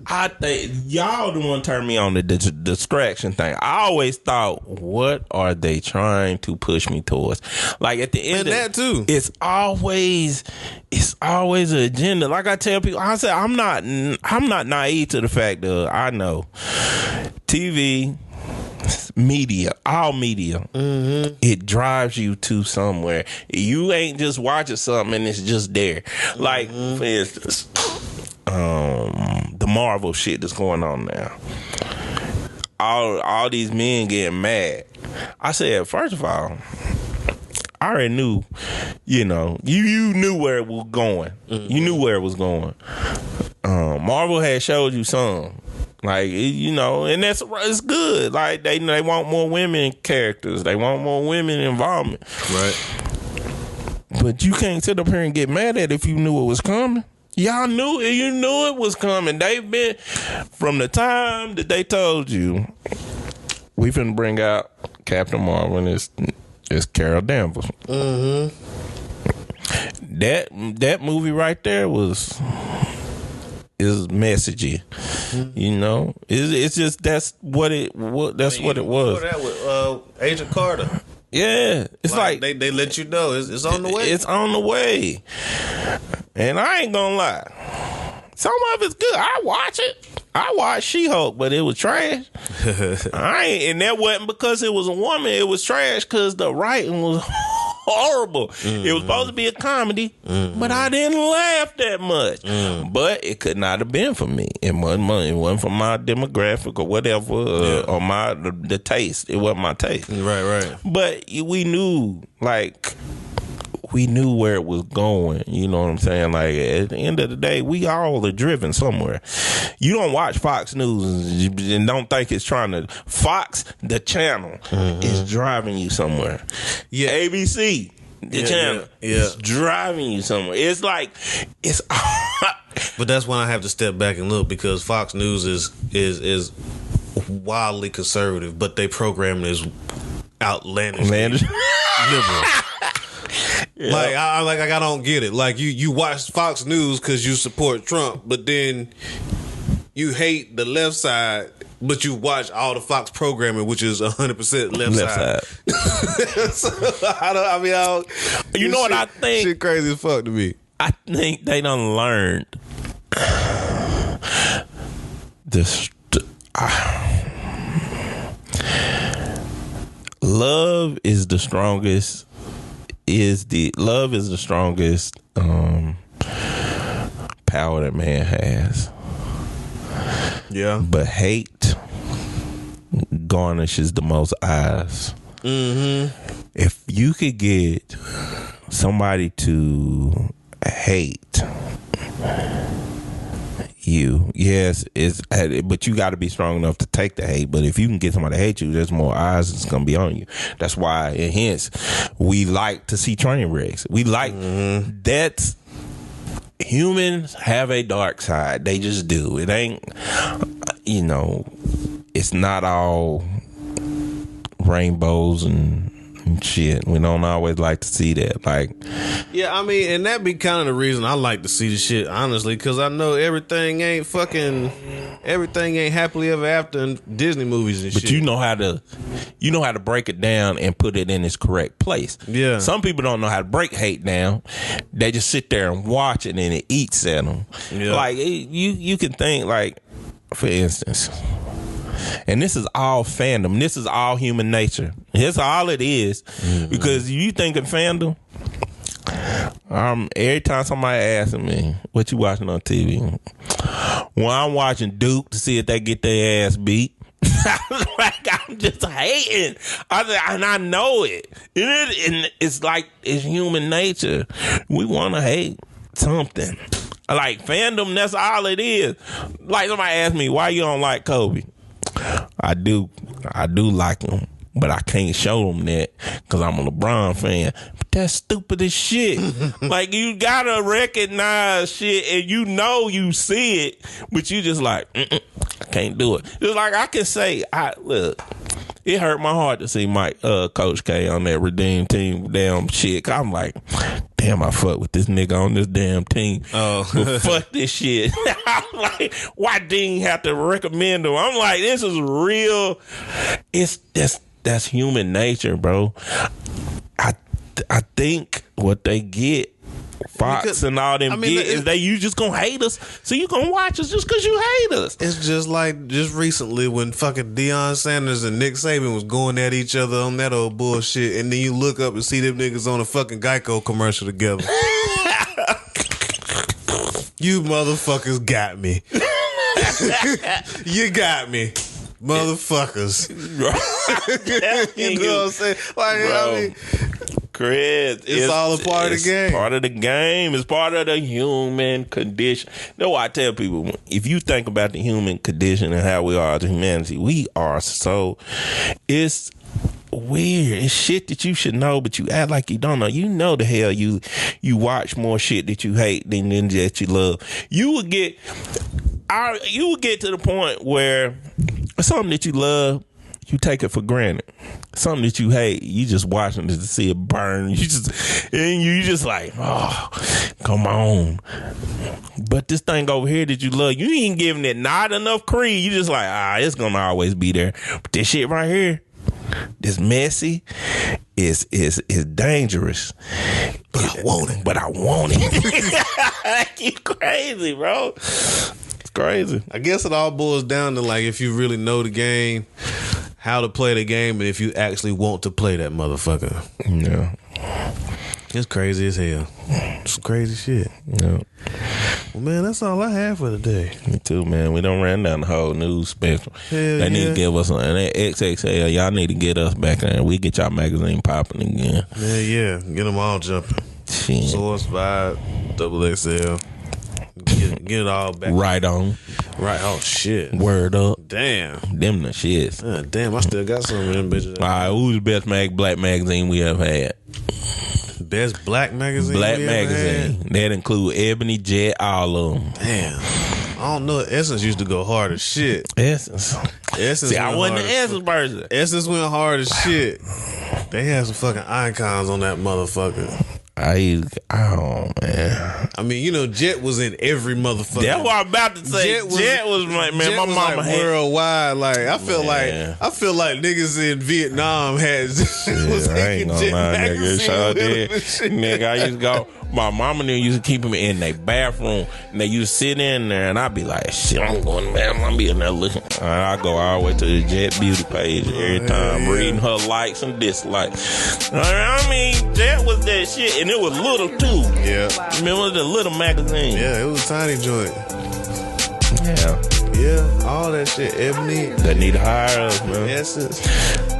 I think y'all the one turn me on the distraction thing. I always thought, what are they trying to push me towards? Like, at the end of that too, it's always an agenda. Like I tell people, I say I'm not naive to the fact that I know TV, media, all media, it drives you to somewhere. You ain't just watching something and it's just there. Like, for instance, the Marvel shit that's going on now. All these men getting mad. I said, first of all, I already knew, you knew where it was going. You knew where it was going. Marvel had showed you some. Like, and it's good. Like, they want more women characters. They want more women involvement. Right. But you can't sit up here and get mad at it if you knew it was coming. Y'all knew it. You knew it was coming. They've been, from the time that they told you, we finna bring out Captain Marvel, and it's Carol Danvers. That movie right there is messagey. It's just that's what it was. That with Agent Carter. Yeah, it's like they let you know it's on the way. It's on the way, and I ain't gonna lie, some of it's good. I watch it. I watched She-Hulk, but it was trash. And that wasn't because it was a woman. It was trash because the writing was horrible. It was supposed to be a comedy, but I didn't laugh that much. But it could not have been for me. It wasn't for my demographic or whatever, or the taste. It wasn't my taste. Right. But we knew, like, we knew where it was going. You know what I'm saying? Like, at the end of the day, we all are driven somewhere. You don't watch Fox News and don't think it's trying to. Fox, the channel, is driving you somewhere. Yeah, ABC, the channel, is driving you somewhere. It's like, it's. But that's when I have to step back and look, because Fox News is wildly conservative, but they programming is outlandishly liberal. Yeah. I don't get it. Like, you watch Fox News because you support Trump, but then you hate the left side, but you watch all the Fox programming, which is 100% left side. You know what I think? Shit crazy as fuck to me. I think they done learned this. Love is the strongest. Love is the strongest power that man has. Yeah. But hate garnishes the most eyes. If you could get somebody to hate you, yes, but you got to be strong enough to take the hate. But if you can get somebody to hate you, there's more eyes that's gonna be on you. That's why, and hence, we like to see train wrecks. We like that's. Humans have a dark side. They just do. It ain't, it's not all rainbows and shit. We don't always like to see that. Like, yeah, I mean, and that be kind of the reason I like to see the shit, honestly, because I know everything ain't happily ever after in Disney movies and shit. But you know how to break it down and put it in its correct place. Yeah. Some people don't know how to break hate down. They just sit there and watch it and it eats at them. Yeah. Like, you can think, like, for instance, and this is all fandom. This is all human nature. That's all it is. Because you think of fandom, every time somebody asks me, what you watching on TV? Well, I'm watching Duke to see if they get their ass beat. Like, I'm just hating. And I know it. And it's like, it's human nature. We want to hate something. Like, fandom, that's all it is. Like, somebody asked me, why you don't like Kobe? I do like him, but I can't show them that because I'm a LeBron fan. But that's stupid as shit. Like, you gotta recognize shit, and you see it, but you just like, I can't do it. Just like I can say, look, it hurt my heart to see Coach K on that Redeem Team damn shit. I'm like, damn, I fuck with this nigga on this damn team. Oh, but fuck this shit. I'm like, why Dean have to recommend him? I'm like, this is real. That's human nature, bro. I think what they get, Fox and all them is you just gonna hate us, so you gonna watch us just because you hate us. It's just like recently when fucking Deion Sanders and Nick Saban was going at each other on that old bullshit, and then you look up and see them niggas on a fucking Geico commercial together. You motherfuckers got me. You got me. Motherfuckers. You know what I'm saying? Like, bro, I mean, Chris, it's all a part of the game. Part of the game. It's part of the human condition. That's why I tell people, if you think about the human condition and how we are as humanity, we are so. It's weird. It's shit that you should know, but you act like you don't know. You know the hell you watch more shit that you hate than that you love. You would get to the point where something that you love, you take it for granted. Something that you hate, you just watching it to see it burn. You just like, oh, come on. But this thing over here that you love, you ain't giving it not enough creed. You just like, it's gonna always be there. But this shit right here, this messy, is dangerous. But I want it. You crazy, bro. crazy. I guess it all boils down to like if you really know the game, how to play the game, and if you actually want to play that motherfucker. Yeah. It's crazy as hell. It's crazy shit. Yeah. Well, man, that's all I have for today. Me too, man. We done ran down the whole news spectrum. Hell Need yeah. to give us an XXL. Y'all need to get us back there. We get y'all magazine popping again. Yeah. Get them all jumping. Shit. Source, Vibe, XXL. Get it all back. Right on. Right. Oh, shit. Word up. Damn. Them the shits. Damn, I still got some of them bitches. All right, who's the best black magazine we ever had? Best black magazine? Black we ever magazine. had? That include Ebony, Jet, all of them. Damn. I don't know. Essence used to go hard as shit. Essence. Essence See, I went wasn't hard the as Essence person. Essence went hard as shit. They had some fucking icons on that motherfucker. Oh, man. I mean, you know, Jet was in every motherfucker. That's what I'm about to say. Jet was like, man, Jet my was mama like had. worldwide. Like I feel Man. like niggas in Vietnam had was Yeah, I taking ain't gonna Jet lie, nigga. magazine Sure with did. them and shit. Nigga, I used to go. My mama and them used to keep them in their bathroom, and they used to sit in there, and I'd be like, shit, I'm going to bathroom. I'm be in there looking. And I go all the way to the Jet Beauty page every time, reading her likes and dislikes. I mean, Jet was that shit, and it was little too. Yeah. Remember the little magazine? Yeah, it was a tiny joint. Yeah. Yeah, all that shit. Ebony. They need to hire us, man. Essence.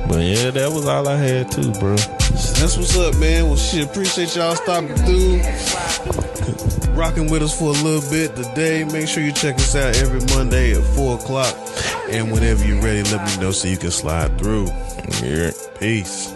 But yeah, that was all I had too, bro. That's what's up, man. Well, shit, appreciate y'all stopping through, rocking with us for a little bit today. Make sure you check us out every Monday at 4 o'clock. And whenever you're ready, let me know so you can slide through. Yeah. Peace.